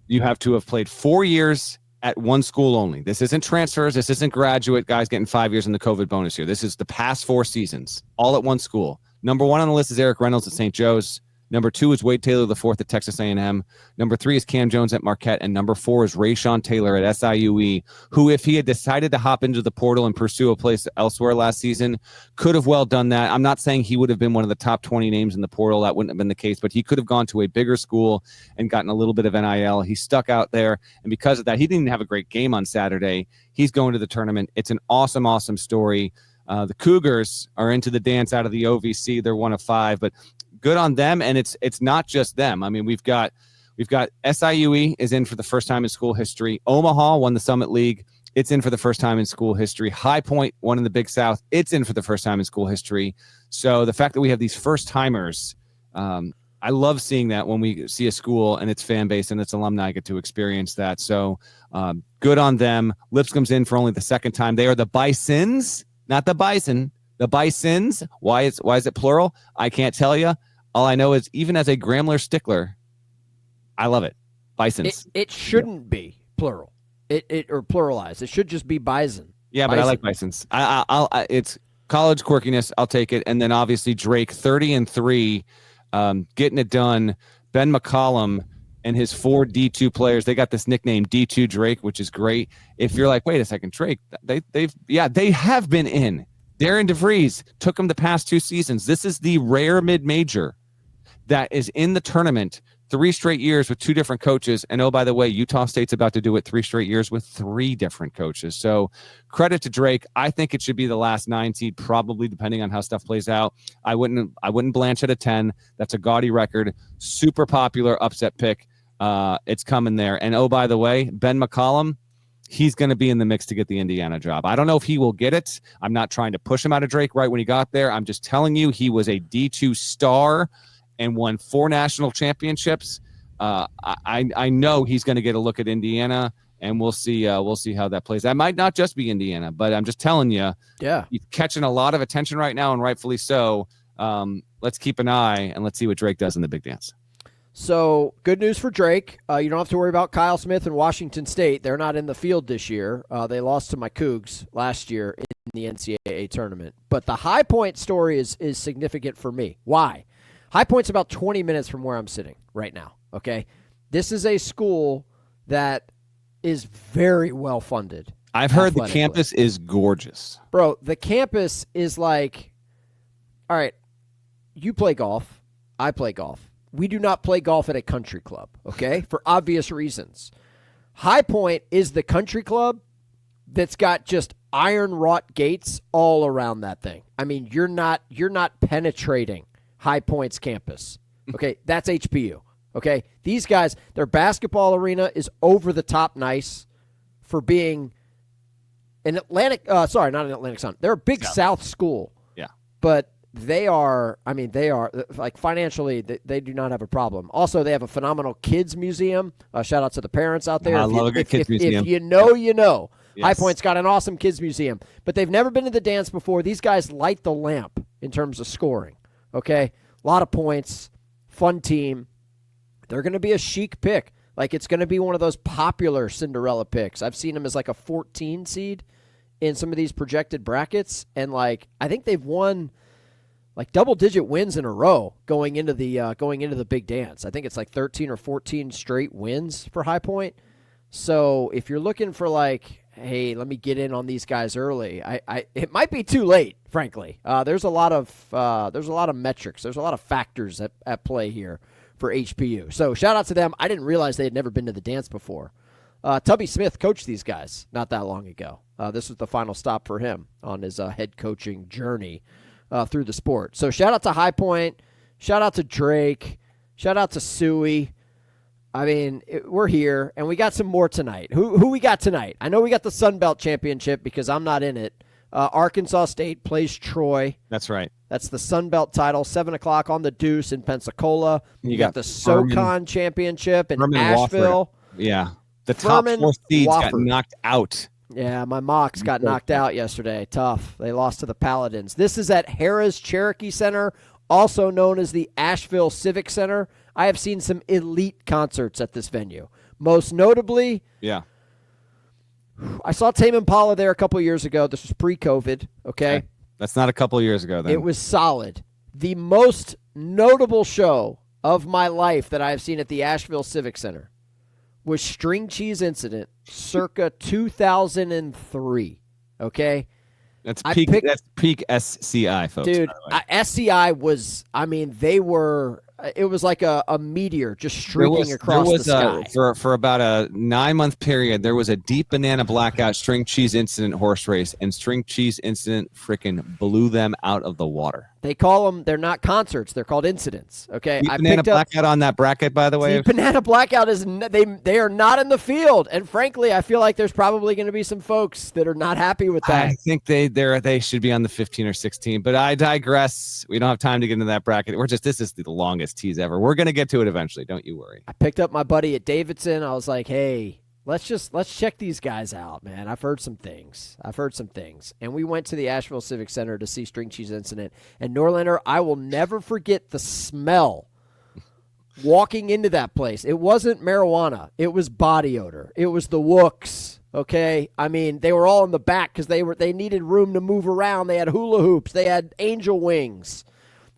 You have to have played 4 years at one school only. This isn't transfers. This isn't graduate guys getting 5 years in the COVID bonus year. This is the past 4 seasons, all at one school. Number 1 on the list is Eric Reynolds at St. Joe's. Number 2 is Wade Taylor IV at Texas A&M. Number 3 is Cam Jones at Marquette. And number 4 is Rayshawn Taylor at SIUE, who, if he had decided to hop into the portal and pursue a place elsewhere last season, could have well done that. I'm not saying he would have been one of the top 20 names in the portal. That wouldn't have been the case, but he could have gone to a bigger school and gotten a little bit of NIL. He stuck out there, and because of that, he didn't even have a great game on Saturday. He's going to the tournament. It's an awesome, awesome story. The Cougars are into the dance out of the OVC. They're 1 of 5, but good on them. And it's not just them. I mean, we've got SIUE is in for the first time in school history. Omaha won the Summit League. It's in for the first time in school history. High Point won in the Big South. It's in for the first time in school history. So the fact that we have these first timers, I love seeing that when we see a school and its fan base and its alumni get to experience that. So good on them. Lipscomb's in for only the second time. They are the Bisons, not the Bison. The Bisons. Why is it plural? I can't tell you. All I know is, even as a Grambler stickler, I love it. Bisons. It shouldn't be plural. It or pluralized. It should just be bison. Yeah, but I like Bisons. It's college quirkiness. I'll take it. And then obviously Drake, 30-3, getting it done. Ben McCollum and his 4 D2 players. They got this nickname D2 Drake, which is great. If you're like, wait a second, Drake, they have been in. Darren DeVries took them the past 2 seasons. This is the rare mid-major that is in the tournament 3 straight years with 2 different coaches. And oh, by the way, Utah State's about to do it 3 straight years with 3 different coaches. So credit to Drake. I think it should be the last 9 seed, probably, depending on how stuff plays out. I wouldn't blanch at a 10. That's a gaudy record. Super popular upset pick. It's coming there. And oh, by the way, Ben McCollum, he's going to be in the mix to get the Indiana job. I don't know if he will get it. I'm not trying to push him out of Drake right when he got there. I'm just telling you, he was a D2 star and won 4 national championships. I know he's going to get a look at Indiana, and we'll see how that plays. That might not just be Indiana, but I'm just telling you, he's catching a lot of attention right now, and rightfully so. Let's keep an eye, and let's see what Drake does in the big dance. So, good news for Drake. You don't have to worry about Kyle Smith and Washington State. They're not in the field this year. They lost to my Cougs last year in the NCAA tournament. But the High Point story is significant for me. Why? High Point's about 20 minutes from where I'm sitting right now, okay? This is a school that is very well funded. I've heard the campus is gorgeous. Bro, the campus is like, all right, you play golf, I play golf. We do not play golf at a country club, okay, for obvious reasons. High Point is the country club that's got just iron wrought gates all around that thing. I mean, you're not penetrating High Point's campus, okay? That's HBU, okay? These guys, their basketball arena is over the top nice for being an Atlantic. Sorry, not an Atlantic Sun. They're a big South school, but. They are like financially, they do not have a problem. Also, they have a phenomenal kids museum. Shout out to the parents out there. I love a good kids museum. If you know, you know. Yes. High Point's got an awesome kids museum, but they've never been to the dance before. These guys light the lamp in terms of scoring. Okay, a lot of points, fun team. They're going to be a chic pick. Like it's going to be one of those popular Cinderella picks. I've seen them as like a 14 seed in some of these projected brackets, and like I think they've won. Like double-digit wins in a row going into the big dance. I think it's like 13 or 14 straight wins for High Point. So if you're looking for like, hey, let me get in on these guys early, it might be too late. Frankly, there's a lot of metrics, there's a lot of factors at play here for HPU. So shout out to them. I didn't realize they had never been to the dance before. Tubby Smith coached these guys not that long ago. This was the final stop for him on his head coaching journey. Through the sport. So shout out to High Point, shout out to Drake, shout out to Suey. I mean, we're here, and we got some more tonight. Who we got tonight? I know we got the Sun Belt Championship because I'm not in it. Arkansas State plays Troy. That's right. That's the Sun Belt title, 7 o'clock on the Deuce in Pensacola. You got the SoCon Championship in Asheville. Yeah, the top 4 seeds got knocked out. Yeah, my Mocs got knocked out yesterday. Tough. They lost to the Paladins. This is at Harrah's Cherokee Center, also known as the Asheville Civic Center. I have seen some elite concerts at this venue. Most notably, I saw Tame Impala there a couple years ago. This was pre-COVID, okay? That's not a couple years ago, then. It was solid. The most notable show of my life that I have seen at the Asheville Civic Center was String Cheese Incident circa 2003, okay? That's peak SCI, folks. Dude, SCI was, I mean, it was like a meteor just streaking across the sky. For about a 9-month period, there was a deep banana blackout String Cheese Incident horse race, and String Cheese Incident freaking blew them out of the water. They call them, they're not concerts, they're called incidents, okay? Banana blackout on that bracket, by the way. Banana blackout is, they are not in the field, and frankly, I feel like there's probably going to be some folks that are not happy with that. I think they should be on the 15 or 16, but I digress. We don't have time to get into that bracket. This is the longest tease ever. We're going to get to it eventually. Don't you worry. I picked up my buddy at Davidson. I was like, hey, let's check these guys out, man. I've heard some things. And we went to the Asheville Civic Center to see String Cheese Incident. And Norlander, I will never forget the smell walking into that place. It wasn't marijuana. It was body odor. It was the wooks. Okay, I mean, they were all in the back because they needed room to move around. They had hula hoops. They had angel wings.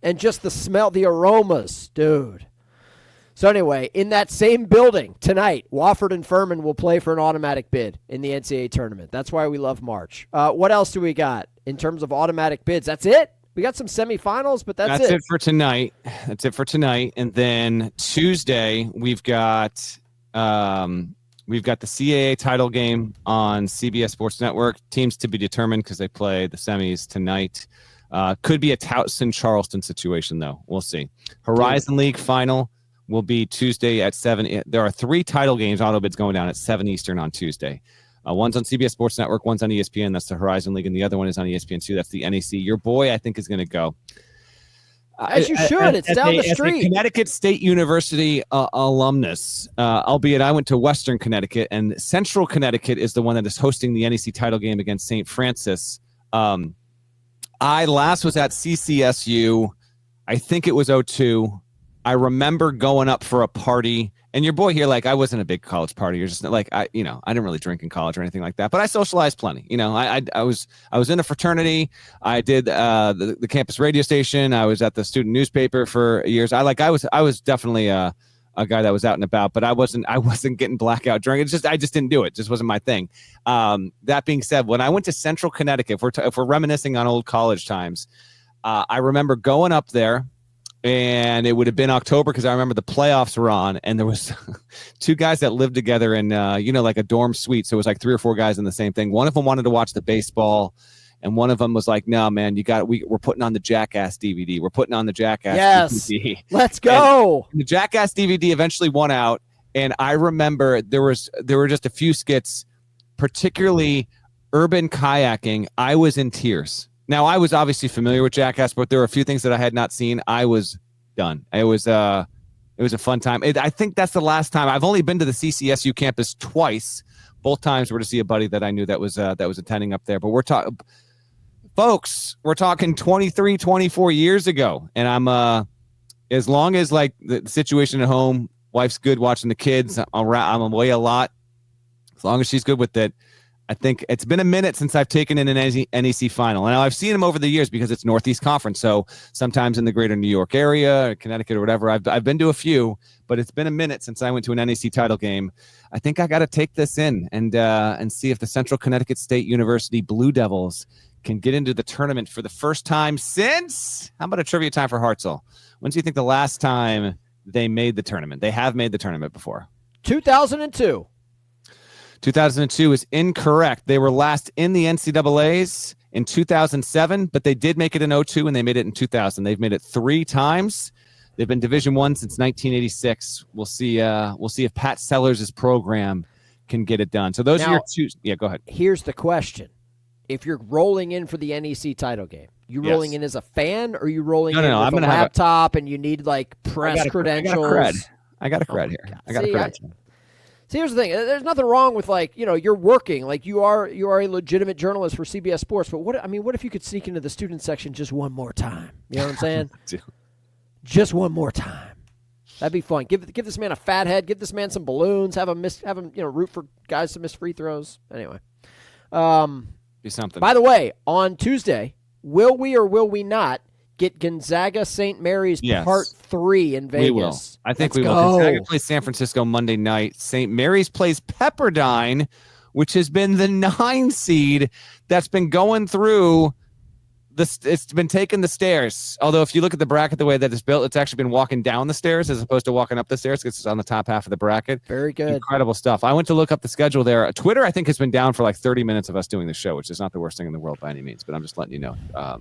And just the smell, the aromas, dude. So anyway, in that same building tonight, Wofford and Furman will play for an automatic bid in the NCAA tournament. That's why we love March. What else do we got in terms of automatic bids? That's it? We got some semifinals, but that's it. That's it for tonight. And then Tuesday, we've got the CAA title game on CBS Sports Network. Teams to be determined because they play the semis tonight. Could be a Towson-Charleston situation, though. We'll see. Horizon League final will be Tuesday at 7. There are 3 title games, auto bids going down at 7 Eastern on Tuesday. One's on CBS Sports Network, one's on ESPN. That's the Horizon League, and the other one is on ESPN2. That's the NEC. Your boy, I think, is going to go. As you should. It's down the street. As a Connecticut State University alumnus, albeit I went to Western Connecticut, and Central Connecticut is the one that is hosting the NEC title game against St. Francis. I last was at CCSU. I think it was 2002. I remember going up for a party. And your boy here, like, I wasn't a big college party. You're just like, I didn't really drink in college or anything like that, but I socialized plenty. I was in a fraternity. I did the campus radio station. I was at the student newspaper for years. I was definitely a guy that was out and about, but I wasn't getting blackout drunk. I just didn't do it. It just wasn't my thing. That being said, when I went to Central Connecticut, if we're reminiscing on old college times, I remember going up there. And it would have been October because I remember the playoffs were on, and there was two guys that lived together in, like a dorm suite. So it was like 3 or 4 guys in the same thing. One of them wanted to watch the baseball, and one of them was like, "No, man, we're putting on the Jackass DVD. We're putting on the Jackass DVD. Let's go." And the Jackass DVD eventually won out, and I remember there were just a few skits, particularly urban kayaking. I was in tears. Now, I was obviously familiar with Jackass, but there were a few things that I had not seen. I was done. It was a fun time. I think that's the last time. I've only been to the CCSU campus twice. Both times were to see a buddy that I knew that was attending up there. But we're talking 23, 24 years ago. And I'm as long as like the situation at home, wife's good watching the kids. I'm away a lot. As long as she's good with it. I think it's been a minute since I've taken in an NEC final. And I've seen them over the years because it's Northeast Conference. So sometimes in the greater New York area, or Connecticut or whatever, I've been to a few, but it's been a minute since I went to an NEC title game. I think I got to take this in and see if the Central Connecticut State University Blue Devils can get into the tournament for the first time since, how about a trivia time for Hartzell? When do you think the last time they made the tournament? They have made the tournament before. 2002. 2002 is incorrect. They were last in the NCAAs in 2007, but they did make it in 2002 and they made it in 2000. They've made it 3 times. They've been Division I since 1986. We'll see if Pat Sellers' program can get it done. So those are your two. Yeah, go ahead. Here's the question. If you're rolling in for the NEC title game, you rolling in as a fan or you rolling in with a laptop and you need like press credentials? I got a cred here. God. I got a credential. See, here's the thing. There's nothing wrong with you're working, like you are a legitimate journalist for CBS Sports. But what if you could sneak into the student section just one more time? You know what I'm saying? Just one more time. That'd be fun. Give this man a fat head. Give this man some balloons. Have him root for guys to miss free throws. Anyway, be something. By the way, on Tuesday, will we or will we not get Gonzaga St. Mary's Part 3 in Vegas? We will. I think we will. Gonzaga plays San Francisco Monday night. St. Mary's plays Pepperdine, which has been the 9 seed that's been going through it's been taking the stairs. Although if you look at the bracket the way that it's built, it's actually been walking down the stairs as opposed to walking up the stairs because it's on the top half of the bracket. Very good. Incredible stuff. I went to look up the schedule there. Twitter, I think, has been down for like 30 minutes of us doing the show, which is not the worst thing in the world by any means, but I'm just letting you know. I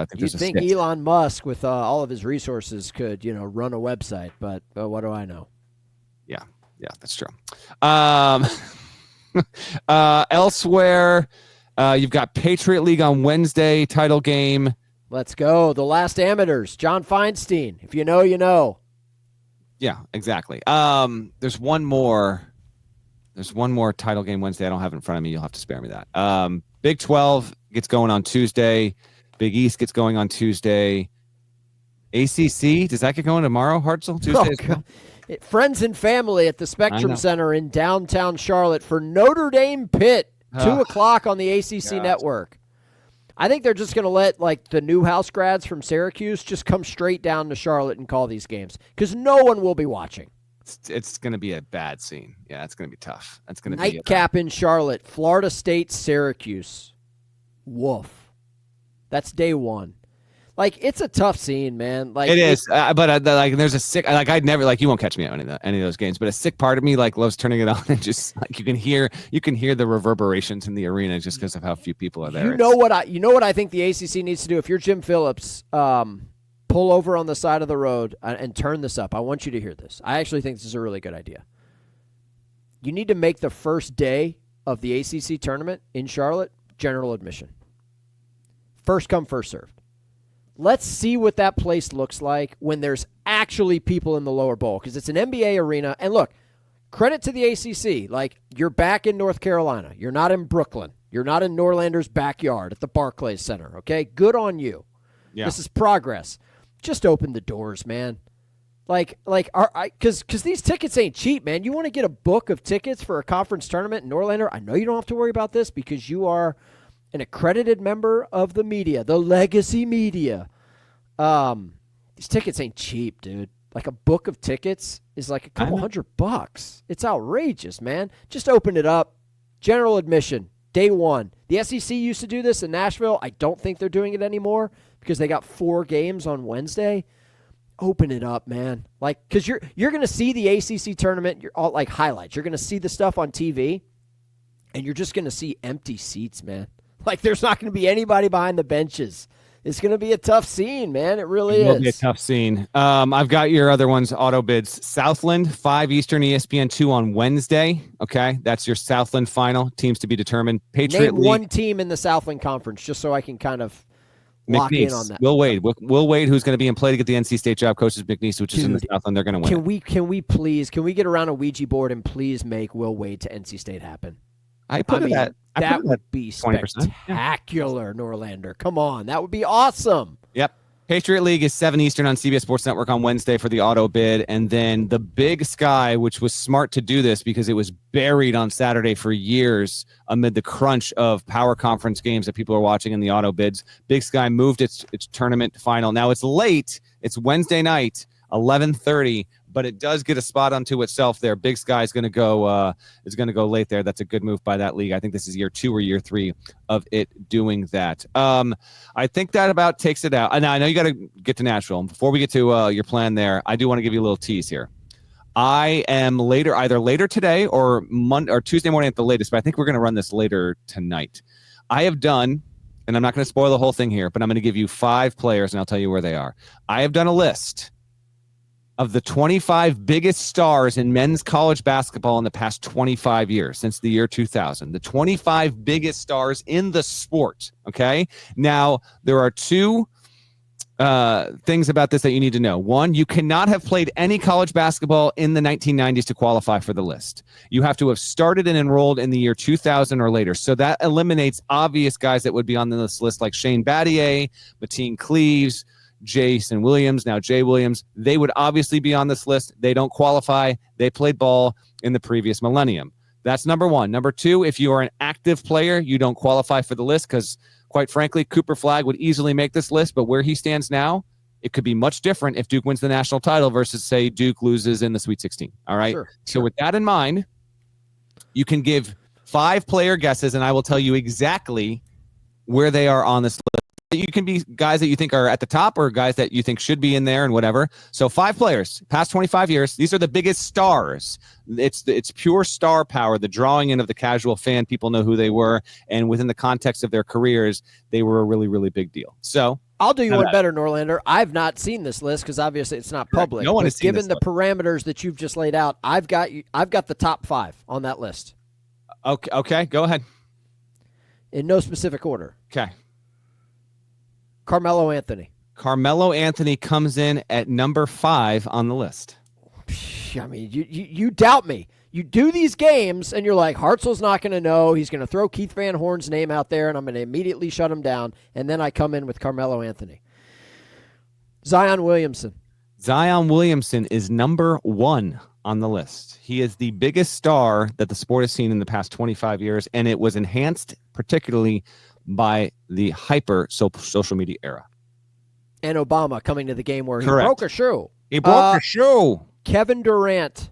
think Elon Musk, with all of his resources, could run a website, but what do I know? Yeah, that's true. Elsewhere, you've got Patriot League on Wednesday, title game. Let's go. The Last Amateurs, John Feinstein. If you know, you know. Yeah, exactly. There's one more title game Wednesday. I don't have it in front of me. You'll have to spare me that. Big 12 gets going on Tuesday. Big East gets going on Tuesday. ACC, does that get going tomorrow, Hartzell? Tuesday? Friends and family at the Spectrum Center in downtown Charlotte for Notre Dame Pitt, 2 o'clock on the ACC network. I think they're just going to let the Newhouse grads from Syracuse just come straight down to Charlotte and call these games because no one will be watching. It's going to be a bad scene. Yeah, it's going to be tough. That's going to be nightcap in Charlotte, Florida State, Syracuse. Woof. That's day 1. It's a tough scene, man. It is, but there's a sick. I'd never you won't catch me at any of those games. But a sick part of me loves turning it on and just you can hear the reverberations in the arena just because of how few people are there. You know what I think the ACC needs to do. If you're Jim Phillips, pull over on the side of the road and turn this up. I want you to hear this. I actually think this is a really good idea. You need to make the first day of the ACC tournament in Charlotte general admission. First come, first served. Let's see what that place looks like when there's actually people in the lower bowl, because it's an NBA arena. And look, credit to the ACC. Like, you're back in North Carolina. You're not in Brooklyn. You're not in Norlander's backyard at the Barclays Center, okay? Good on you. Yeah. This is progress. Just open the doors, man. Because these tickets ain't cheap, man. You want to get a book of tickets for a conference tournament in Norlander? I know you don't have to worry about this because you are an accredited member of the media, the legacy media. These tickets ain't cheap, dude. Like, a book of tickets is like a couple $100. It's outrageous, man. Just open it up. General admission, day one. The SEC used to do this in Nashville. I don't think they're doing it anymore because they got 4 games on Wednesday. Open it up, man. Like, because you're going to see the ACC tournament, you're all like highlights. You're going to see the stuff on TV, and you're just going to see empty seats, man. Like, there's not going to be anybody behind the benches. It's going to be a tough scene, man. It really is. It'll be a tough scene. I've got your other ones, auto bids. Southland, 5 Eastern, ESPN 2 on Wednesday. Okay, that's your Southland final. Teams to be determined. Patriot Name League. one team in the Southland Conference, just so I can kind of lock in on that. Will Wade. Will Wade, who's going to be in play to get the NC State job, coaches McNeese, which is in the Southland. They're going to win. Can we get around a Ouija board and please make Will Wade to NC State happen? That would be 20%. Spectacular, Norlander. Come on. That would be awesome. Yep. Patriot League is 7 Eastern on CBS Sports Network on Wednesday for the auto bid. And then the Big Sky, which was smart to do this because it was buried on Saturday for years amid the crunch of power conference games that people are watching in the auto bids. Big Sky moved its tournament final. Now it's late. It's Wednesday night, 11:30. But it does get a spot unto itself there. Big Sky is going to go late there. That's a good move by that league. I think this is year 2 or year 3 of it doing that. I think that about takes it out. Now, I know you got to get to Nashville. Before we get to your plan there, I do want to give you a little tease here. I am either later today or Tuesday morning at the latest, but I think we're going to run this later tonight. I have done, and I'm not going to spoil the whole thing here, but I'm going to give you 5 players, and I'll tell you where they are. I have done a list of the 25 biggest stars in men's college basketball in the past 25 years, since the year 2000. The 25 biggest stars in the sport, okay? Now, there are 2 things about this that you need to know. One, you cannot have played any college basketball in the 1990s to qualify for the list. You have to have started and enrolled in the year 2000 or later. So that eliminates obvious guys that would be on this list, like Shane Battier, Mateen Cleaves, Jason Williams, now Jay Williams. They would obviously be on this list. They don't qualify. They played ball in the previous millennium. That's number 1. Number 2, if you are an active player, you don't qualify for the list because, quite frankly, Cooper Flagg would easily make this list, but where he stands now, it could be much different if Duke wins the national title versus, say, Duke loses in the Sweet 16. All right? Sure. So with that in mind, you can give 5 player guesses, and I will tell you exactly where they are on this list. You can be guys that you think are at the top or guys that you think should be in there and whatever. So 5 players, past 25 years. These are the biggest stars. It's pure star power, the drawing in of the casual fan. People know who they were. And within the context of their careers, they were a really, really big deal. So I'll do you one better, Norlander. I've not seen this list because obviously it's not public. No one has seen given the parameters that you've just laid out, I've got the top 5 on that list. Okay, go ahead. In no specific order. Okay. Carmelo Anthony. Carmelo Anthony comes in at number 5 on the list. I mean, you doubt me. You do these games, and you're like, Hartzell's not going to know. He's going to throw Keith Van Horn's name out there, and I'm going to immediately shut him down. And then I come in with Carmelo Anthony. Zion Williamson. Zion Williamson is number 1 on the list. He is the biggest star that the sport has seen in the past 25 years, and it was enhanced particularly by the hyper social media era. And Obama coming to the game where Correct. He broke a shoe. He broke a shoe. Kevin Durant.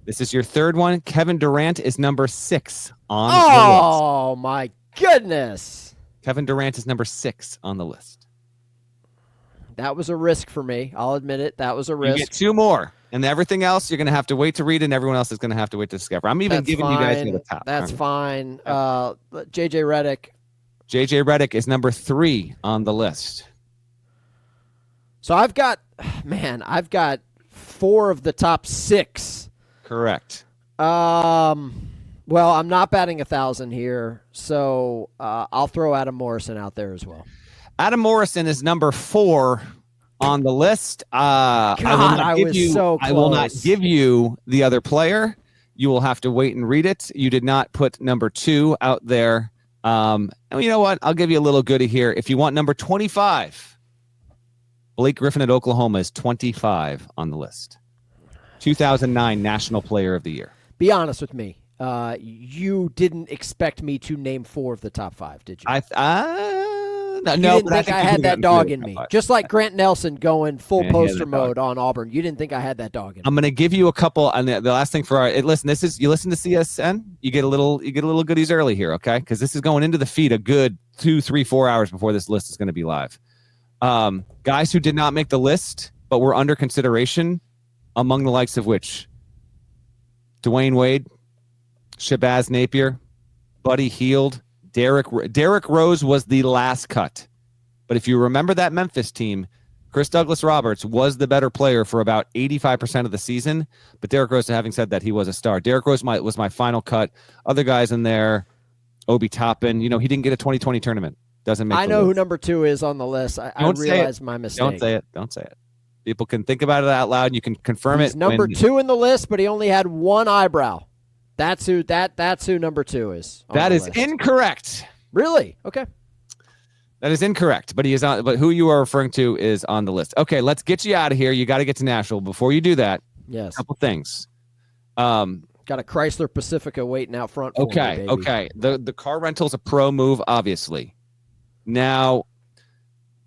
This is your 3rd one. Kevin Durant is number 6 on the list. Oh, my goodness. Kevin Durant is number 6 on the list. That was a risk for me. I'll admit it. That was a risk. You get 2 more. And everything else, you're going to have to wait to read, and everyone else is going to have to wait to discover. I'm even giving you guys the top. That's fine. J.J. Redick. J.J. Redick is number 3 on the list. So I've got 4 of the top 6. Correct. Well, I'm not batting 1,000 here, so I'll throw Adam Morrison out there as well. Adam Morrison is number 4 on the list. I will not give you the other player. You will have to wait and read it. You did not put number 2 out there. And you know what? I'll give you a little goodie here. If you want number 25, Blake Griffin at Oklahoma is 25 on the list. 2009 National Player of the Year. Be honest with me. You didn't expect me to name 4 of the top 5, did you? No, you didn't think I had that dog in me. Just like Grant Nelson going full poster mode on Auburn. You didn't think I had that dog in me. I'm going to give you a couple. And the last thing for you listen to CSN. You get a little goodies early here, okay? Because this is going into the feed a good 2, 3, 4 hours before this list is going to be live. Guys who did not make the list but were under consideration, among the likes of which Dwayne Wade, Shabazz Napier, Buddy Hield, Derrick Rose was the last cut. But if you remember that Memphis team, Chris Douglas-Roberts was the better player for about 85% of the season. But Derrick Rose, having said that, he was a star. Derrick Rose was my final cut. Other guys in there, Obi Toppin, he didn't get a 2020 tournament. Doesn't make. I know who number 2 is on the list. I realize my mistake. Don't say it. People can think about it out loud, and you can confirm He's it. Number 2 in the list, but he only had 1 eyebrow. That's who number 2 is. That is incorrect. Really? Okay. That is incorrect, but he is on. But who you are referring to is on the list. Okay, let's get you out of here. You got to get to Nashville. Before you do that, yes, a couple things. Got a Chrysler Pacifica waiting out front. For me, baby. Okay. The car rental's a pro move, obviously. Now,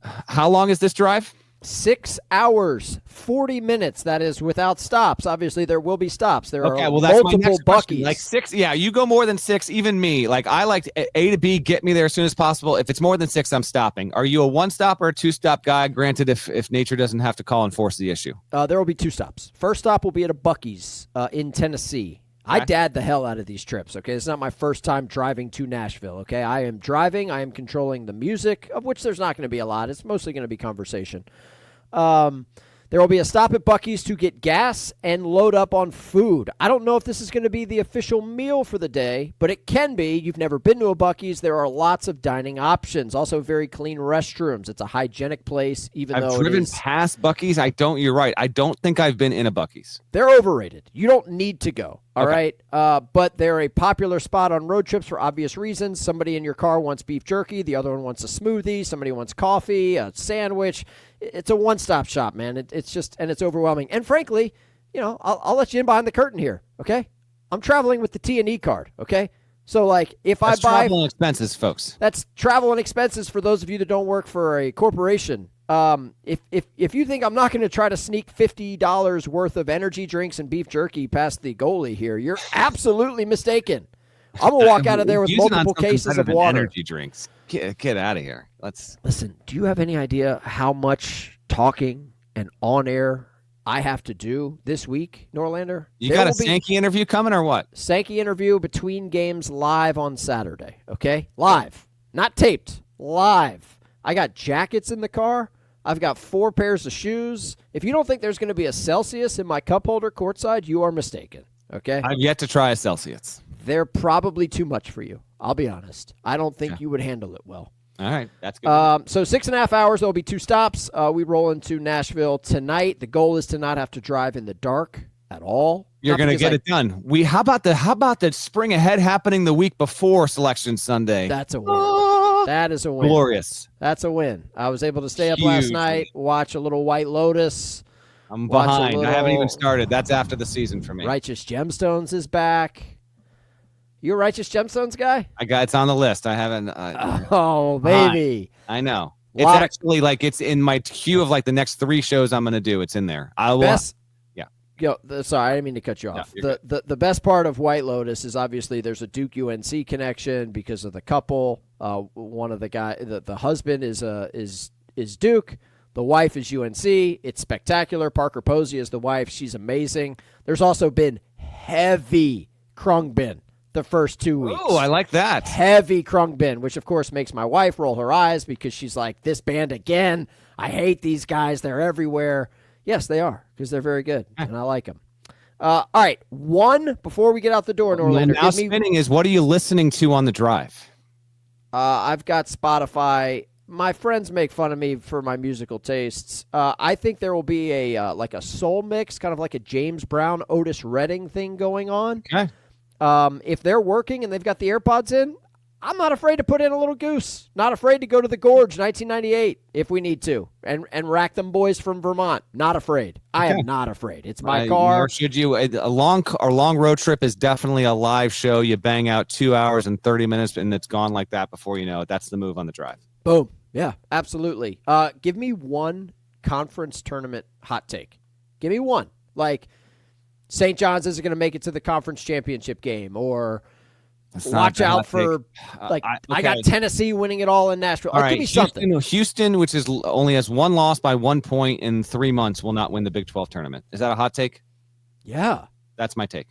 how long is this drive? 6 hours, 40 minutes. That is without stops. Obviously, there will be stops. There are that's multiple Buc-ee's. Like 6, yeah. You go more than 6, even me. Like I like A to B, get me there as soon as possible. If it's more than 6, I'm stopping. Are you a 1-stop or a 2-stop guy? Granted, if nature doesn't have to call and force the issue. There will be 2 stops. First stop will be at a Buc-ee's in Tennessee. I dad the hell out of these trips, okay? It's not my first time driving to Nashville, okay? I am driving. I am controlling the music, of which there's not going to be a lot. It's mostly going to be conversation. There will be a stop at Buc-ee's to get gas and load up on food. I don't know if this is going to be the official meal for the day, but it can be. You've never been to a Buc-ee's. There are lots of dining options. Also, very clean restrooms. It's a hygienic place, even though I've driven past Buc-ee's. You're right. I don't think I've been in a Buc-ee's. They're overrated. You don't need to go. All right. But they're a popular spot on road trips for obvious reasons. Somebody in your car wants beef jerky. The other one wants a smoothie. Somebody wants coffee, a sandwich. It's a one-stop shop, man. It's just, and it's overwhelming. And frankly, I'll let you in behind the curtain here, okay? I'm traveling with the T&E card, okay? So, if that's I buy... travel and expenses, folks. That's travel and expenses for those of you that don't work for a corporation. If you think I'm not going to try to sneak $50 worth of energy drinks and beef jerky past the goalie here, you're absolutely mistaken. I'm going to walk out of there with multiple cases of water. Energy drinks. Get out of here. Listen, do you have any idea how much talking and on-air I have to do this week, Norlander? You got a Sankey interview coming or what? Sankey interview between games live on Saturday, okay? Live. Not taped. Live. I got jackets in the car. I've got 4 pairs of shoes. If you don't think there's going to be a Celsius in my cup holder courtside, you are mistaken, okay? I've yet to try a Celsius. They're probably too much for you. I'll be honest. I don't think you would handle it well. All right, that's good. So 6.5 hours, there'll be 2 stops. We roll into Nashville tonight. The goal is to not have to drive in the dark at all. You're going to get it done. How about the spring ahead happening the week before Selection Sunday? That's a win. That is a win. Glorious. That's a win. I was able to stay up last night, watch a little White Lotus. I'm behind. I haven't even started. That's after the season for me. Righteous Gemstones is back. You a Righteous Gemstones guy? It's on the list. I haven't. Oh, baby. I know. It's actually it's in my queue of the next 3 shows I'm going to do. It's in there. Sorry, I didn't mean to cut you off. The best part of White Lotus is obviously there's a Duke UNC connection because of the couple. One of the the husband is Duke. The wife is UNC. It's spectacular. Parker Posey is the wife. She's amazing. There's also been heavy Krungbin the first 2 weeks. Oh, I like that. Heavy Krungbin, which of course makes my wife roll her eyes because she's like, this band again. I hate these guys. They're everywhere. Yes, they are because they're very good, and I like them. All right, one before we get out the door, Norlander. Now spinning is what are you listening to on the drive? I've got Spotify my friends make fun of me for my musical tastes. I think there will be a like a soul mix, kind of like a James Brown, Otis Redding thing going on. Okay. If they're working and they've got the AirPods in, I'm not afraid to put in a little Goose. Not afraid to go to the Gorge 1998 if we need to and rack them boys from Vermont. Not afraid. I am not afraid. It's my car. Nor should you. A long road trip is definitely a live show. You bang out 2 hours and 30 minutes, and it's gone like that before you know it. That's the move on the drive. Boom. Yeah, absolutely. Give me one conference tournament hot take. Give me one. Like St. John's isn't going to make it to the conference championship game, or watch out for I got Tennessee winning it all in Nashville. All right, give me something. Houston, which is only has one loss by 1 point in 3 months, will not win the Big 12 tournament. Is that a hot take? Yeah. That's my take.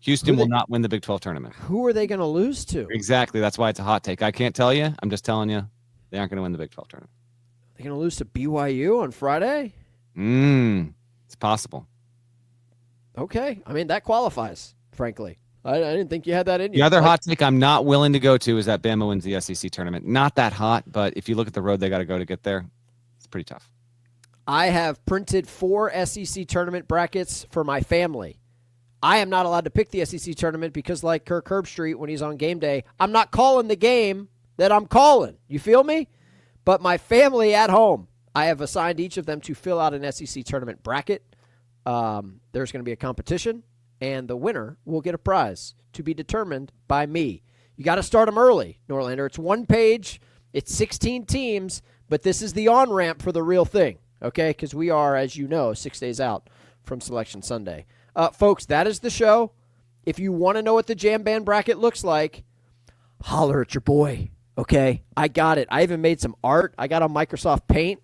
Houston will not win the Big 12 tournament. Who are they going to lose to? Exactly. That's why it's a hot take. I can't tell you. I'm just telling you they aren't going to win the Big 12 tournament. They're going to lose to BYU on Friday? It's possible. Okay. I mean, that qualifies, frankly. I didn't think you had that in you. The other hot take I'm not willing to go to is that Bama wins the SEC tournament. Not that hot, but if you look at the road they got to go to get there, it's pretty tough. I have printed 4 SEC tournament brackets for my family. I am not allowed to pick the SEC tournament because, like Kirk Herbstreit when he's on game day, I'm not calling the game that I'm calling. You feel me? But my family at home, I have assigned each of them to fill out an SEC tournament bracket. There's going to be a competition, and the winner will get a prize to be determined by me. You got to start them early, Norlander. It's 1 page. It's 16 teams, but this is the on-ramp for the real thing, okay? Because we are, as you know, 6 days out from Selection Sunday. Folks, that is the show. If you want to know what the Jam Band bracket looks like, holler at your boy, okay? I got it. I even made some art. I got on Microsoft Paint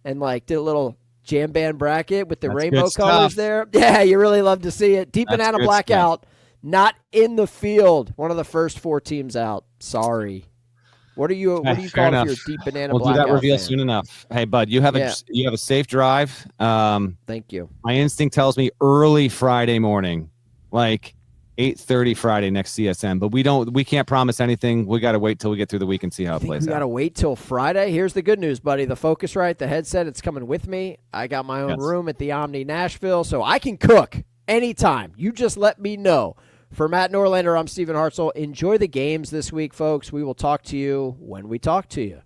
and did a little Jam Band bracket with the rainbow colors there. Yeah, you really love to see it. Deep Banana Blackout, not in the field. One of the first 4 teams out. Sorry. What do you call if you're a Deep Banana Blackout? We'll do that reveal fan? Soon enough. Hey, bud, you have a safe drive. Thank you. My instinct tells me early Friday morning, like 8:30 Friday next CSN. But we can't promise anything. We got to wait till we get through the week and see how it plays out. We got to wait till Friday. Here's the good news, buddy. The Focusrite, the headset, it's coming with me. I got my own room at the Omni Nashville, so I can cook anytime. You just let me know. For Matt Norlander, I'm Stephen Hartzell. Enjoy the games this week, folks. We will talk to you when we talk to you.